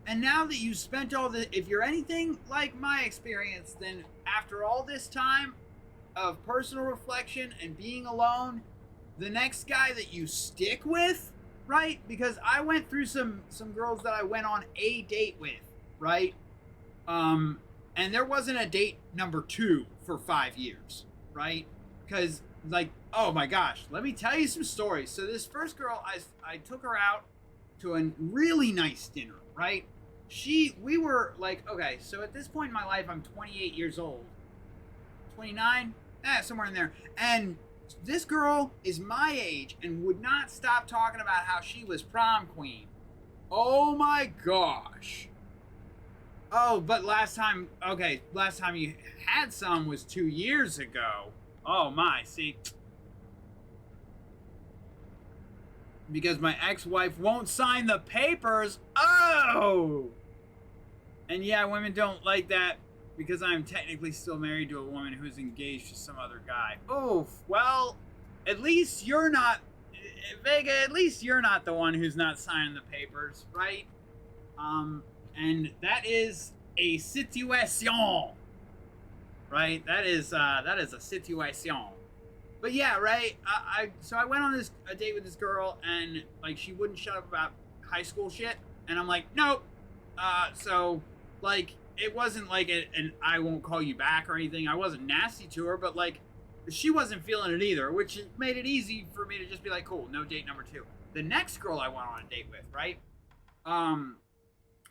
And now that you've spent all the, if you're anything like my experience, then after all this time of personal reflection and being alone, the next guy that you stick with, right? Because I went through some girls that I went on a date with, right? And there wasn't a date number 2 for 5 years, right? Because, like, oh my gosh, let me tell you some stories. So this first girl, I took her out to a really nice dinner, right? We were like, okay, so at this point in my life, I'm 28 years old. 29? Somewhere in there. And this girl is my age and would not stop talking about how she was prom queen. Oh my gosh. Oh, but last time you had some was 2 years ago. Oh my, see. Because my ex-wife won't sign the papers. Oh! And yeah, women don't like that because I'm technically still married to a woman who's engaged to some other guy. Oof. Well, at least you're not, Vega, at least you're not the one who's not signing the papers, right? And that is a situation. Right? That is a situation. But yeah, right? So I went on a date with this girl, and like she wouldn't shut up about high school shit, and I'm like, nope. So like it wasn't like an I won't call you back or anything. I wasn't nasty to her, but like she wasn't feeling it either, which made it easy for me to just be like, cool, no date number 2. The next girl I went on a date with, right?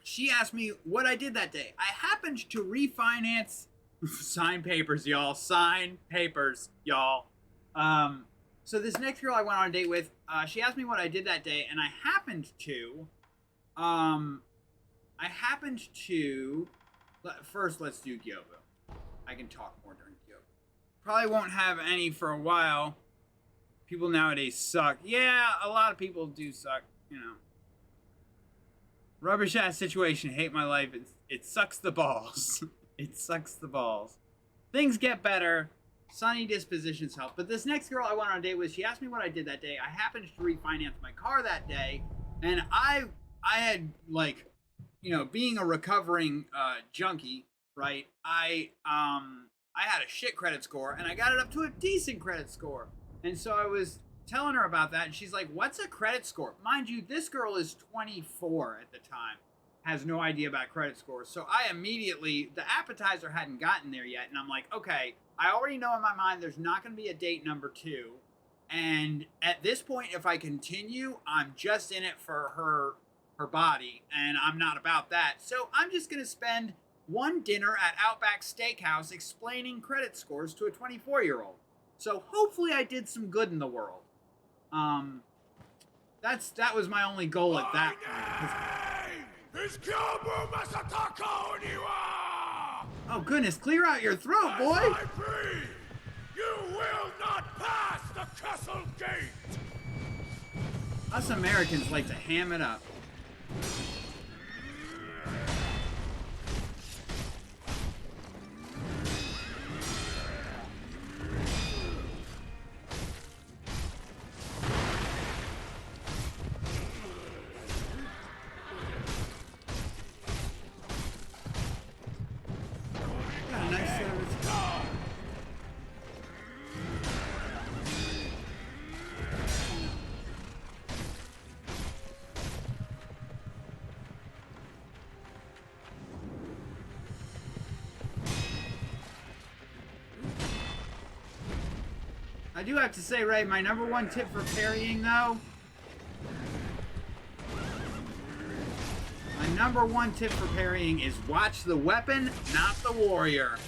She asked me what I did that day. I happened to refinance. Sign papers, y'all. Sign papers, y'all. So this next girl I went on a date with, she asked me what I did that day, and I happened to, first let's do Gyobo. I can talk more during Gyobo. Probably won't have any for a while. People nowadays suck. Yeah, a lot of people do suck, you know. Rubbish ass situation. Hate my life. It sucks the balls. It sucks the balls. Things get better. Sunny dispositions help. But this next girl I went on a date with, she asked me what I did that day. I happened to refinance my car that day. And I had, like, you know, being a recovering junkie, right? I had a shit credit score, and I got it up to a decent credit score. And so I was telling her about that, and she's like, what's a credit score? Mind you, this girl is 24 at the time. Has no idea about credit scores. So I immediately, the appetizer hadn't gotten there yet. And I'm like, okay, I already know in my mind there's not going to be a date number 2. And at this point, if I continue, I'm just in it for her body. And I'm not about that. So I'm just going to spend one dinner at Outback Steakhouse explaining credit scores to a 24-year-old. So hopefully I did some good in the world. That was my only goal at that point. Oh goodness, clear out your throat, boy! You will not pass the castle gate! Us Americans like to ham it up. I do have to say, Ray, my number 1 tip for parrying, though. My number 1 tip for parrying is watch the weapon, not the warrior.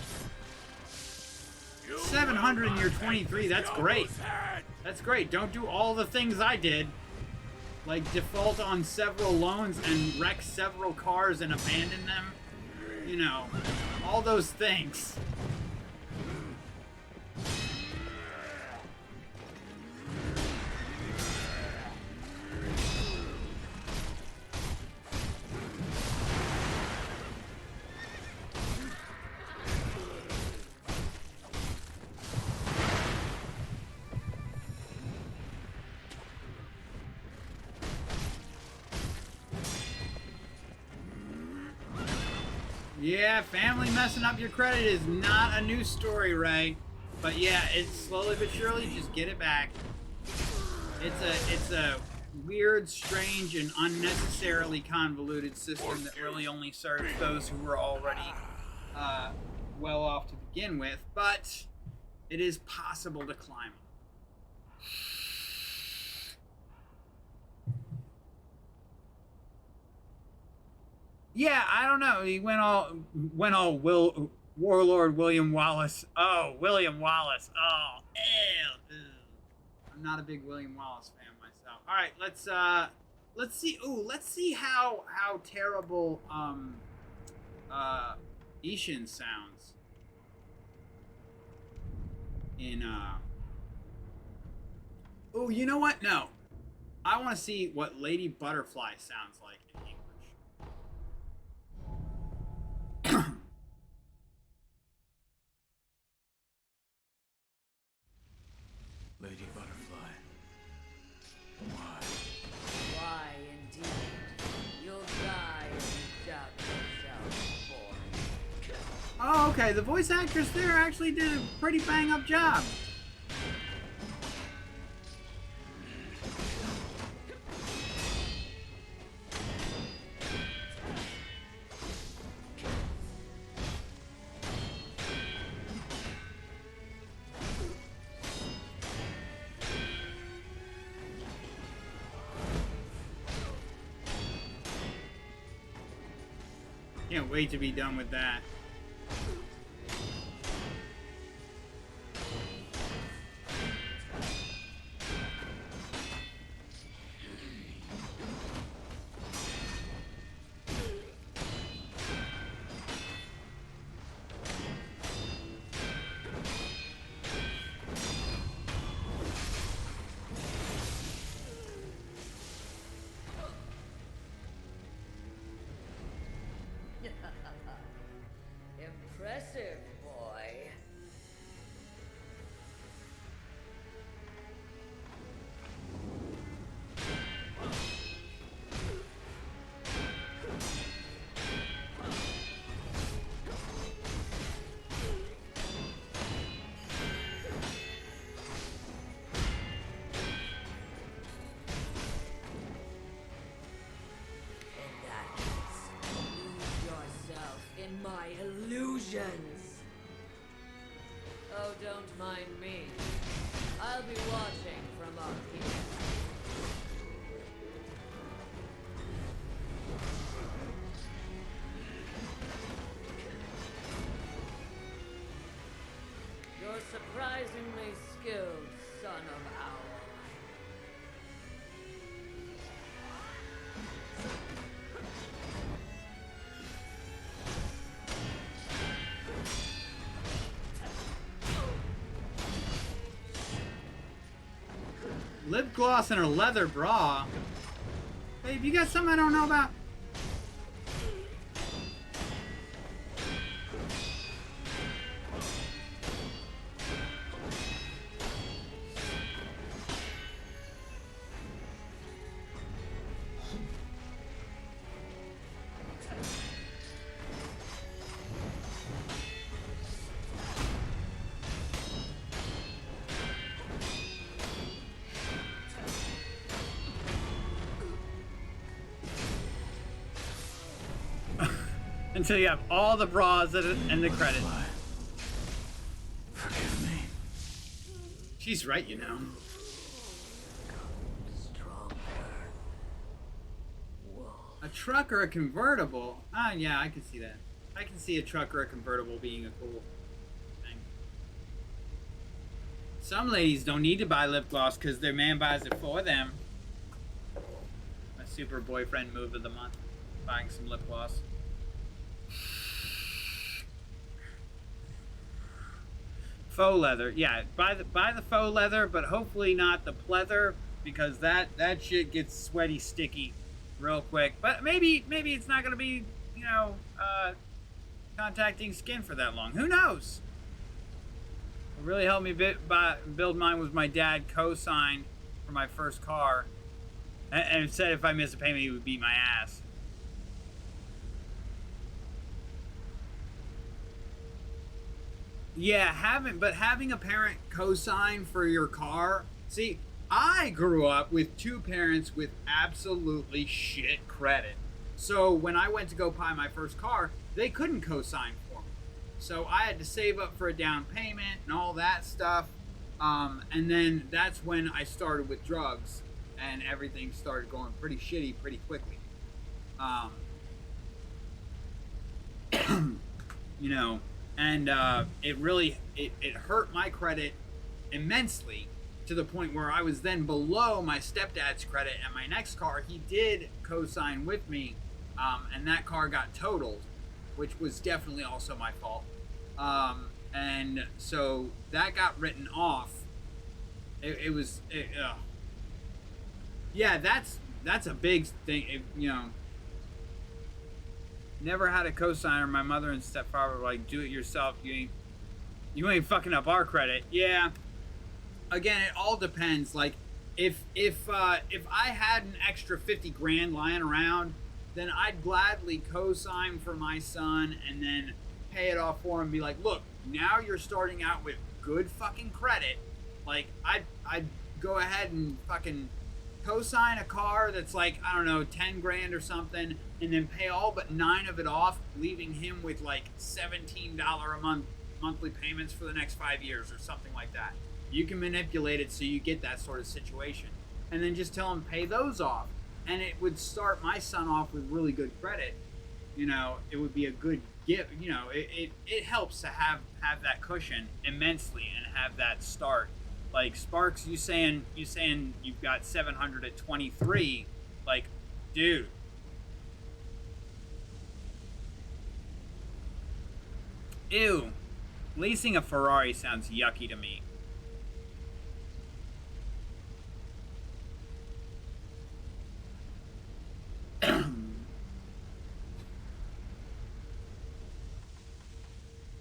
700 and you're 23. That's great. Head. That's great. Don't do all the things I did. Like default on several loans and wreck several cars and abandon them. You know, all those things. Yeah, family messing up your credit is not a new story, Ray. But yeah, it's slowly but surely just get it back. It's a weird, strange, and unnecessarily convoluted system that really only serves those who were already well off to begin with. But it is possible to climb. Yeah, I don't know. He went all Warlord William Wallace. Oh, William Wallace. Oh, ew. I'm not a big William Wallace fan myself. All right, let's see. Ooh, let's see how terrible Ishin sounds in Oh, you know what? No. I want to see what Lady Butterfly sounds like in English. Lady Butterfly. Why? Why indeed? You'll die if you doubt yourself, boy. Oh, okay. The voice actress there actually did a pretty bang-up job. Can't wait to be done with that. Impressive, boy. In that case, lose yourself in my illusions. Oh, don't mind me. I'll be watching from up here. You're surprisingly skilled, son of owl. Lip gloss and a leather bra. Babe, you got something I don't know about? Until you have all the bras and the credit. Forgive me. She's right, you know. Stronger. Whoa. A truck or a convertible? Ah, yeah, I can see that. I can see a truck or a convertible being a cool thing. Some ladies don't need to buy lip gloss because their man buys it for them. My super boyfriend move of the month. Buying some lip gloss. Faux leather. Yeah, buy the faux leather, but hopefully not the pleather, because that shit gets sweaty, sticky real quick. But maybe it's not gonna be, you know, contacting skin for that long. Who knows? What really helped me build mine was my dad co-signed for my first car, and said if I missed a payment, he would beat my ass. Yeah, having a parent co-sign for your car. See, I grew up with two parents with absolutely shit credit. So when I went to go buy my first car, they couldn't co-sign for me. So I had to save up for a down payment and all that stuff. And then that's when I started with drugs, and everything started going pretty shitty pretty quickly. You know, and it really it hurt my credit immensely, to the point where I was then below my stepdad's credit. And my next car, he did co-sign with me, and that car got totaled, which was definitely also my fault. And so that got written off. Yeah, that's a big thing. You know, never had a cosigner. My mother and stepfather were like, do it yourself. You ain't fucking up our credit. Yeah. Again, it all depends. Like, if I had an extra 50 grand lying around, then I'd gladly co-sign for my son and then pay it off for him and be like, look, now you're starting out with good fucking credit. Like, I'd go ahead and fucking co-sign a car that's like, I don't know, 10 grand or something, and then pay all but 9 of it off, leaving him with like $17 a month monthly payments for the next 5 years or something like that. You can manipulate it so you get that sort of situation, and then just tell him pay those off, and it would start my son off with really good credit. You know, it would be a good gift. You know, it helps to have that cushion immensely and have that start. Like, Sparks, you saying you've got 700 at 23, like, dude. Ew. Leasing a Ferrari sounds yucky to me.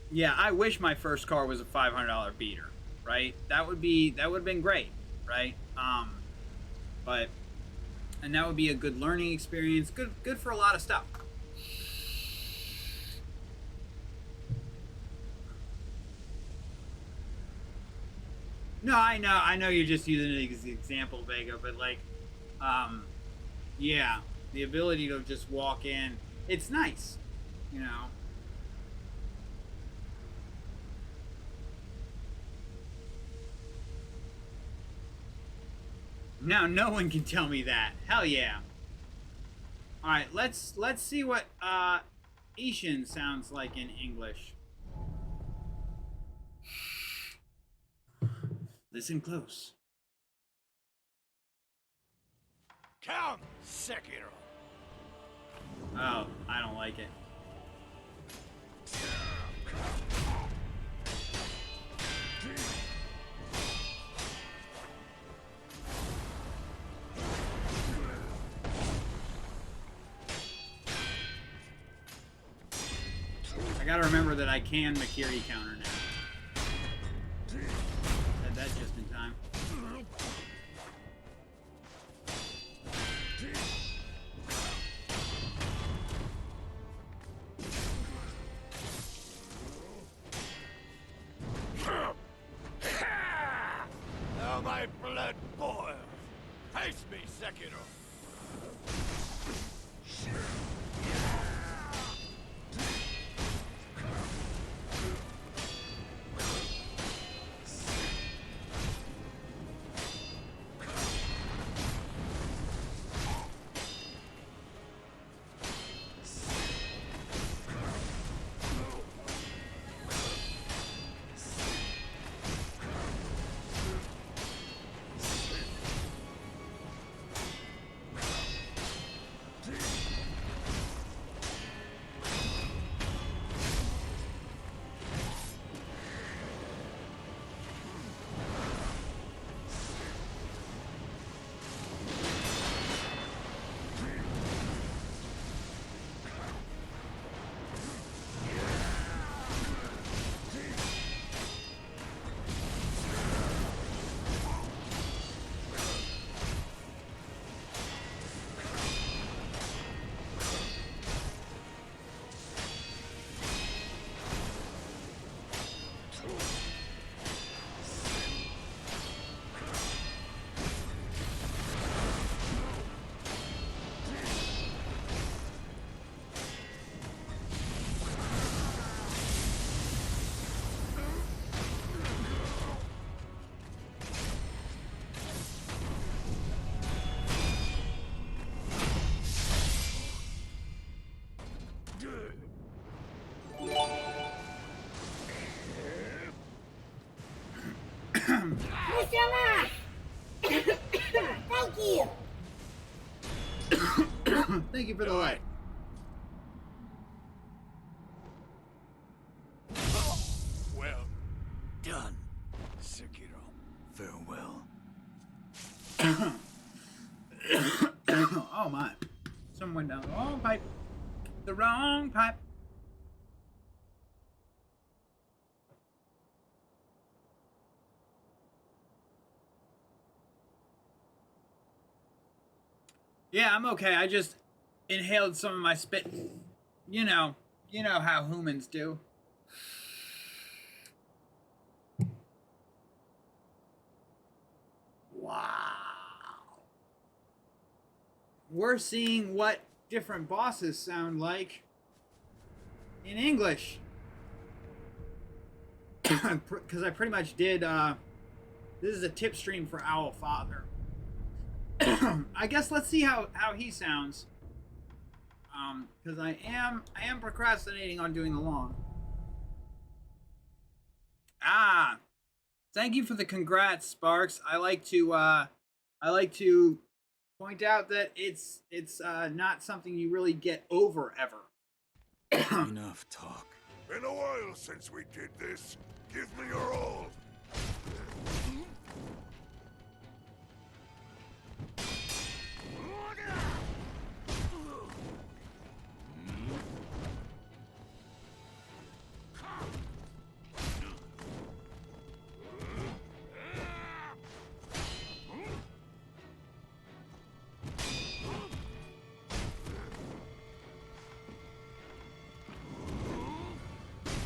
Yeah, I wish my first car was a $500 beater, right? That would have been great, right? And that would be a good learning experience, good for a lot of stuff. No, I know you're just using it as an example, Vega, but like, yeah, the ability to just walk in, it's nice, you know. Now no one can tell me that. Hell yeah. All right, let's see what Ishin sounds like in English. Listen close. Count Sekiro. Oh, I don't like it. I gotta remember that I can Makiri counter now. Said that just in time. Now my blood boils. Face me, Sekiro. Thank you for the light. Well Done. Sekiro, farewell. Oh my. Someone down the wrong pipe. The wrong pipe. Yeah, I'm okay. I just inhaled some of my spit. You know how humans do. Wow. We're seeing what different bosses sound like in English. Because I pretty much did, this is a tip stream for Owl Father. I guess let's see how he sounds. Because I am procrastinating on doing the long. Ah, thank you for the congrats, Sparks. I like to point out that it's not something you really get over ever. Enough talk. Been a while since we did this. Give me your all.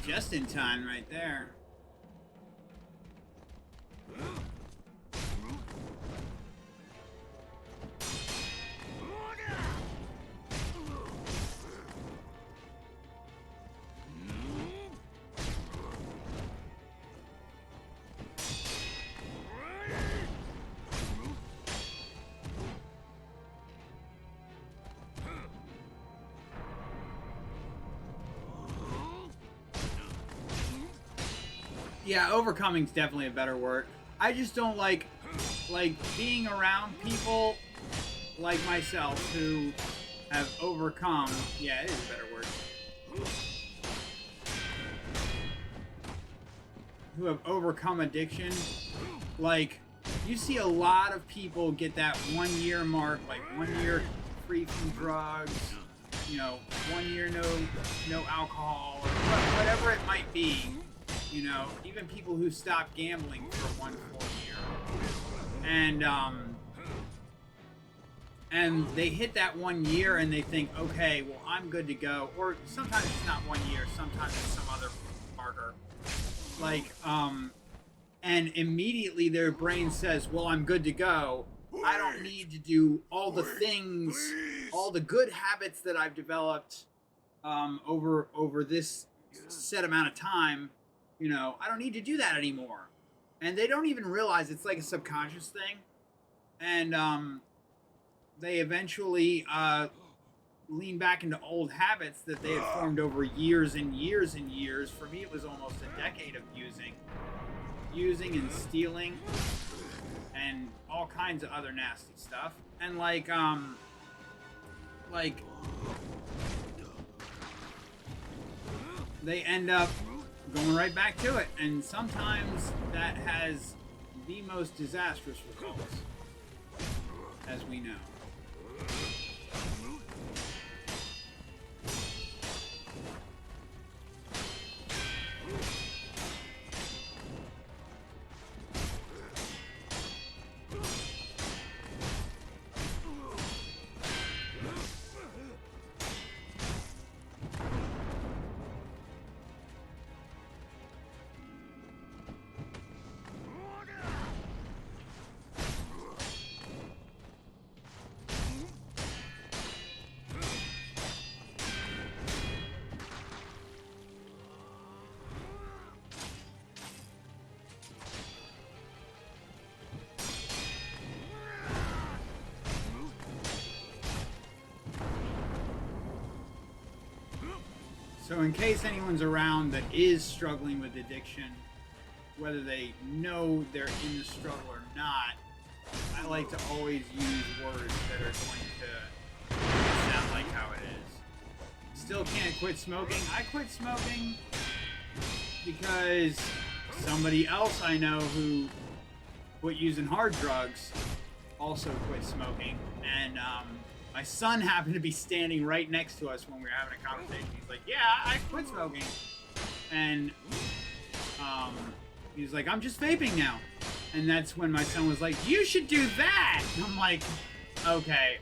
Just in time right there. Yeah, overcoming's definitely a better word. I just don't like being around people like myself who have overcome. Yeah, it is a better word. Who have overcome addiction. Like, you see a lot of people get that 1 year mark, like 1 year free from drugs, you know, 1 year no alcohol, or whatever it might be. You know, even people who stop gambling for 1 full year. And they hit that 1 year and they think, okay, well, I'm good to go. Or sometimes it's not 1 year, sometimes it's some other marker. Like, and immediately their brain says, well, I'm good to go. I don't need to do all the things, all the good habits that I've developed over this set amount of time. You know, I don't need to do that anymore. And they don't even realize it's like a subconscious thing. And they eventually lean back into old habits that they had formed over years and years and years. For me, it was almost a decade of using and stealing and all kinds of other nasty stuff. And like they end up going right back to it, and sometimes that has the most disastrous results, as we know. So in case anyone's around that is struggling with addiction, whether they know they're in the struggle or not, I like to always use words that are going to sound like how it is. Still can't quit smoking. I quit smoking because somebody else I know who quit using hard drugs also quit smoking. And my son happened to be standing right next to us when we were having a conversation. He's like, yeah, I quit smoking. And he was like, I'm just vaping now. And that's when my son was like, you should do that. And I'm like, okay,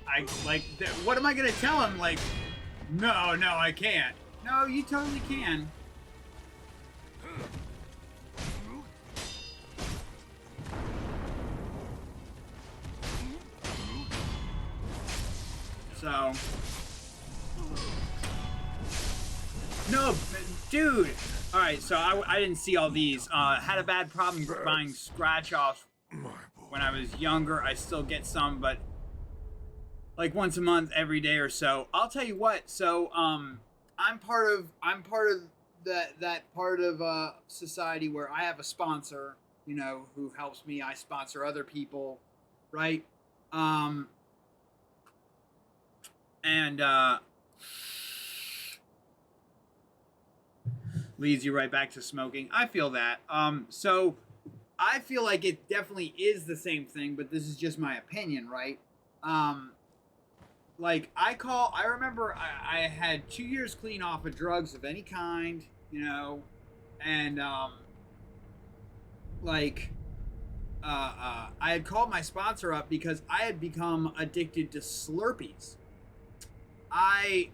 what am I gonna tell him? Like, no, I can't. No, you totally can. So, no, dude. All right, so I didn't see all these. Had a bad problem buying scratch offs when I was younger. I still get some, but like once a month, every day or so. I'll tell you what. So, I'm part of that part of society where I have a sponsor, you know, who helps me. I sponsor other people, right? And leads you right back to smoking. I feel that. So I feel like it definitely is the same thing, but this is just my opinion, right? Like I remember I had 2 years clean off of drugs of any kind, you know, and I had called my sponsor up because I had become addicted to Slurpees. I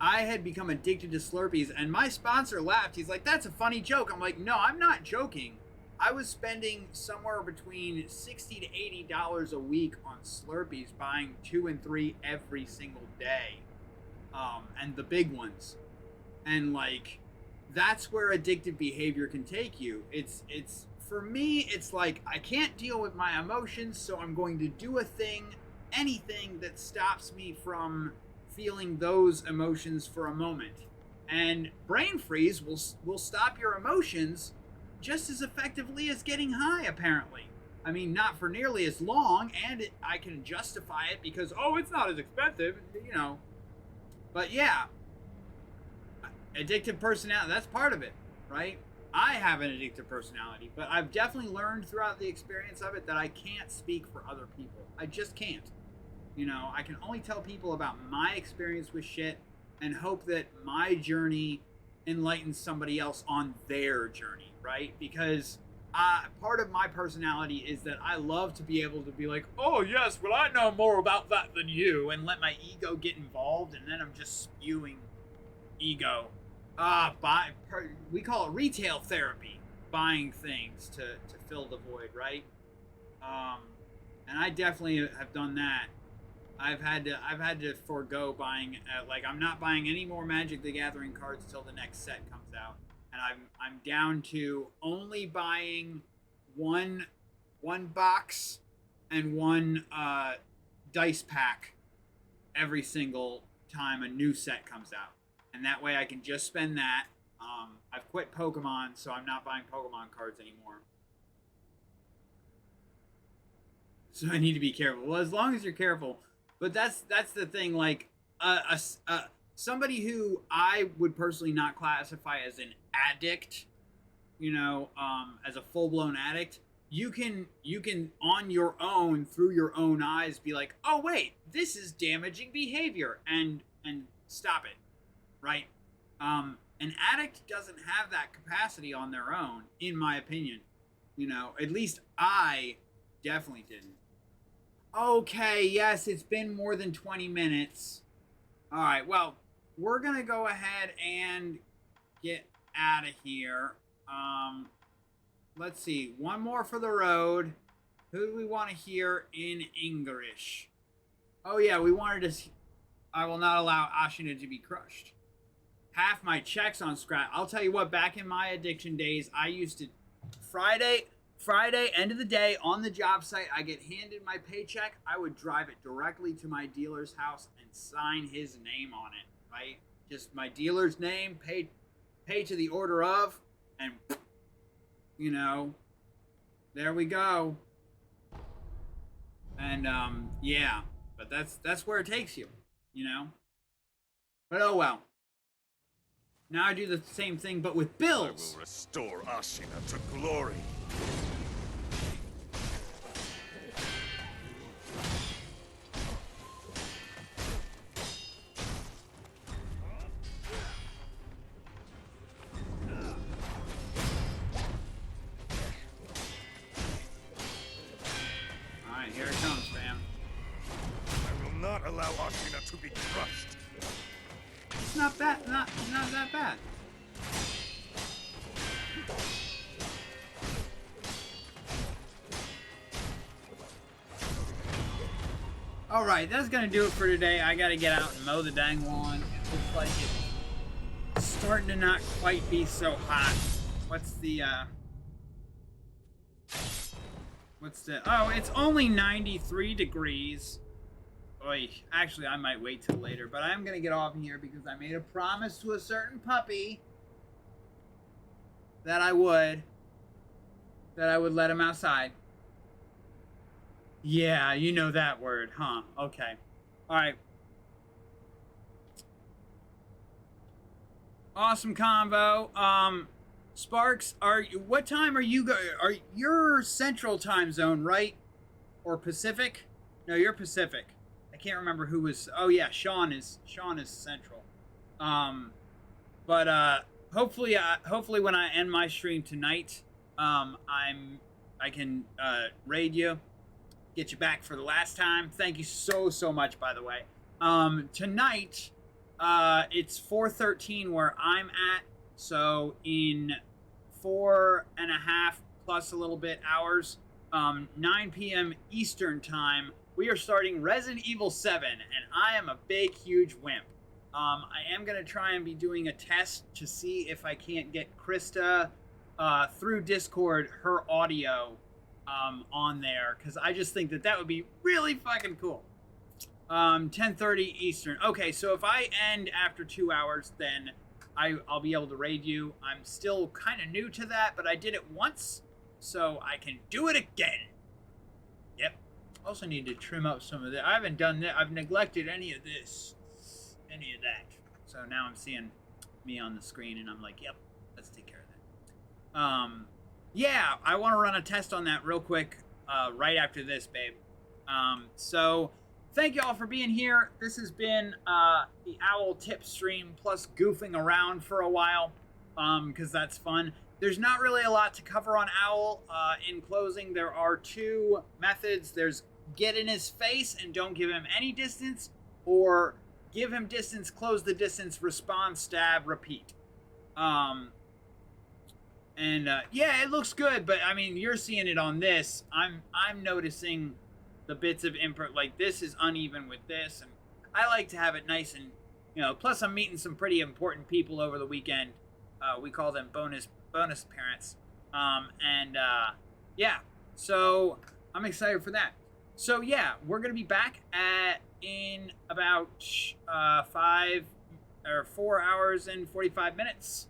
had become addicted to Slurpees, and my sponsor laughed. He's like, that's a funny joke. I'm like, no, I'm not joking. I was spending somewhere between $60 to $80 a week on Slurpees, buying 2 and 3 every single day. And the big ones. And like, that's where addictive behavior can take you. It's for me, it's like, I can't deal with my emotions, so I'm going to do anything that stops me from feeling those emotions for a moment. And brain freeze will stop your emotions just as effectively as getting high, apparently. I mean, not for nearly as long, and I can justify it because, oh, it's not as expensive, you know. But yeah, addictive personality, that's part of it, right? I have an addictive personality, but I've definitely learned throughout the experience of it that I can't speak for other people. I just can't. You know, I can only tell people about my experience with shit and hope that my journey enlightens somebody else on their journey, right? Because part of my personality is that I love to be able to be like, oh yes, well I know more about that than you, and let my ego get involved, and then I'm just spewing ego. We call it retail therapy, buying things to fill the void, right? And I definitely have done that. I've had to forego buying, like, I'm not buying any more Magic the Gathering cards till the next set comes out, and I'm down to only buying one box and one dice pack every single time a new set comes out, and that way I can just spend that. I've quit Pokemon, so I'm not buying Pokemon cards anymore. So I need to be careful. Well, as long as you're careful. But that's the thing. Like, somebody who I would personally not classify as an addict, you know, as a full-blown addict, you can on your own, through your own eyes, be like, oh wait, this is damaging behavior, and stop it, right? An addict doesn't have that capacity on their own, in my opinion. You know, at least I definitely didn't. Okay, yes, it's been more than 20 minutes. All right, well, we're going to go ahead and get out of here. Let's see, one more for the road. Who do we want to hear in English? Oh, yeah, we wanted to... I will not allow Ashina to be crushed. Half my checks on scrap. I'll tell you what, back in my addiction days, I used to... Friday, end of the day, on the job site, I get handed my paycheck. I would drive it directly to my dealer's house and sign his name on it, right? Just my dealer's name, pay to the order of, and, you know, there we go. And yeah, but that's where it takes you, you know. But oh well. Now I do the same thing, but with I bills. will restore Ashina to glory. All right, here it comes, fam. I will not allow Ashina to be crushed. It's not bad. Not that bad. All right, that's gonna do it for today. I gotta get out and mow the dang lawn. It looks like it's starting to not quite be so hot. What's the oh, it's only 93 degrees. Oy, actually, I might wait till later, but I'm gonna get off here because I made a promise to a certain puppy that I would let him outside. Yeah, you know that word, huh? Okay. All right. Awesome convo. Sparks, what time are you are you're Central Time Zone, right? Or Pacific? No, you're Pacific. I can't remember who was. Oh yeah, Sean is Central. But hopefully when I end my stream tonight, I can raid you, get you back for the last time. Thank you so much, by the way. Tonight, it's 4:13 where I'm at, so in 4.5 plus a little bit hours, 9 p.m. Eastern time, we are starting Resident Evil 7, and I am a big, huge wimp. I am going to try and be doing a test to see if I can't get Krista through Discord, her audio on there, because I just think that would be really fucking cool. 10:30 Eastern. Okay, so if I end after 2 hours, then I'll be able to raid you. I'm still kind of new to that, but I did it once, so I can do it again. Yep. Also need to trim up some of that. I haven't done that. I've neglected any of this, any of that. So now I'm seeing me on the screen, and I'm like, yep, let's take care of that. Yeah, I want to run a test on that real quick right after this, babe. So thank you all for being here. This has been the Owl Tip stream plus goofing around for a while because that's fun. There's not really a lot to cover on Owl. In closing, there are two methods. There's get in his face and don't give him any distance, or give him distance, close the distance, respond, stab, repeat. Yeah, it looks good, but I mean, you're seeing it on this. I'm noticing the bits of input, like this is uneven with this, and I like to have it nice and, you know, plus I'm meeting some pretty important people over the weekend. We call them bonus parents. Yeah, so I'm excited for that. So yeah, we're gonna be back in about 4 hours and 45 minutes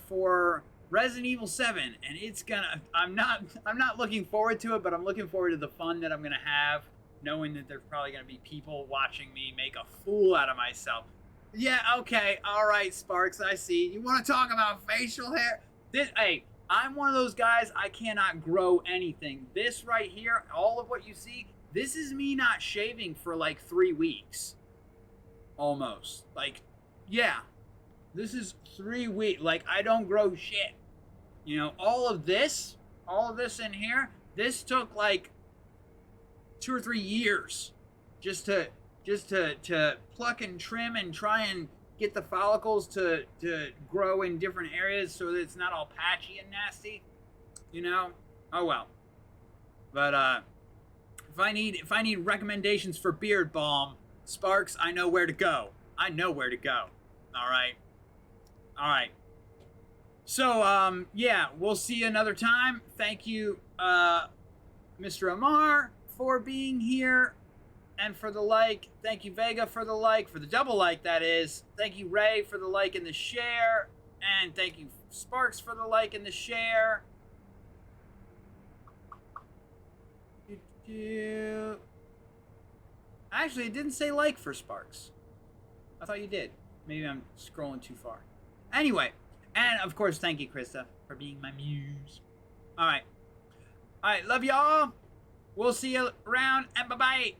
for Resident Evil 7, and it's gonna. I'm not looking forward to it, but I'm looking forward to the fun that I'm gonna have, knowing that there's probably gonna be people watching me make a fool out of myself. Yeah, okay, all right, Sparks, I see. You want to talk about facial hair? Hey, I'm one of those guys. I cannot grow anything. This right here, all of what you see, this is me not shaving for like 3 weeks, almost. Like, yeah, this is 3 weeks. Like, I don't grow shit. You know, all of this in here, this took like 2 or 3 years just to pluck and trim and try and get the follicles to grow in different areas so that it's not all patchy and nasty, you know. Oh well. But if I need recommendations for beard balm, Sparks, I know where to go. All right. So yeah, we'll see you another time. Thank you, Mr. Amar, for being here. And for the like. Thank you, Vega, for the like, for the double like, that is. Thank you, Ray, for the like and the share. And thank you, Sparks, for the like and the share. Actually, it didn't say like for Sparks. I thought you did. Maybe I'm scrolling too far. Anyway, and of course, thank you, Krista, for being my muse. All right. All right, love y'all. We'll see you around, and bye-bye.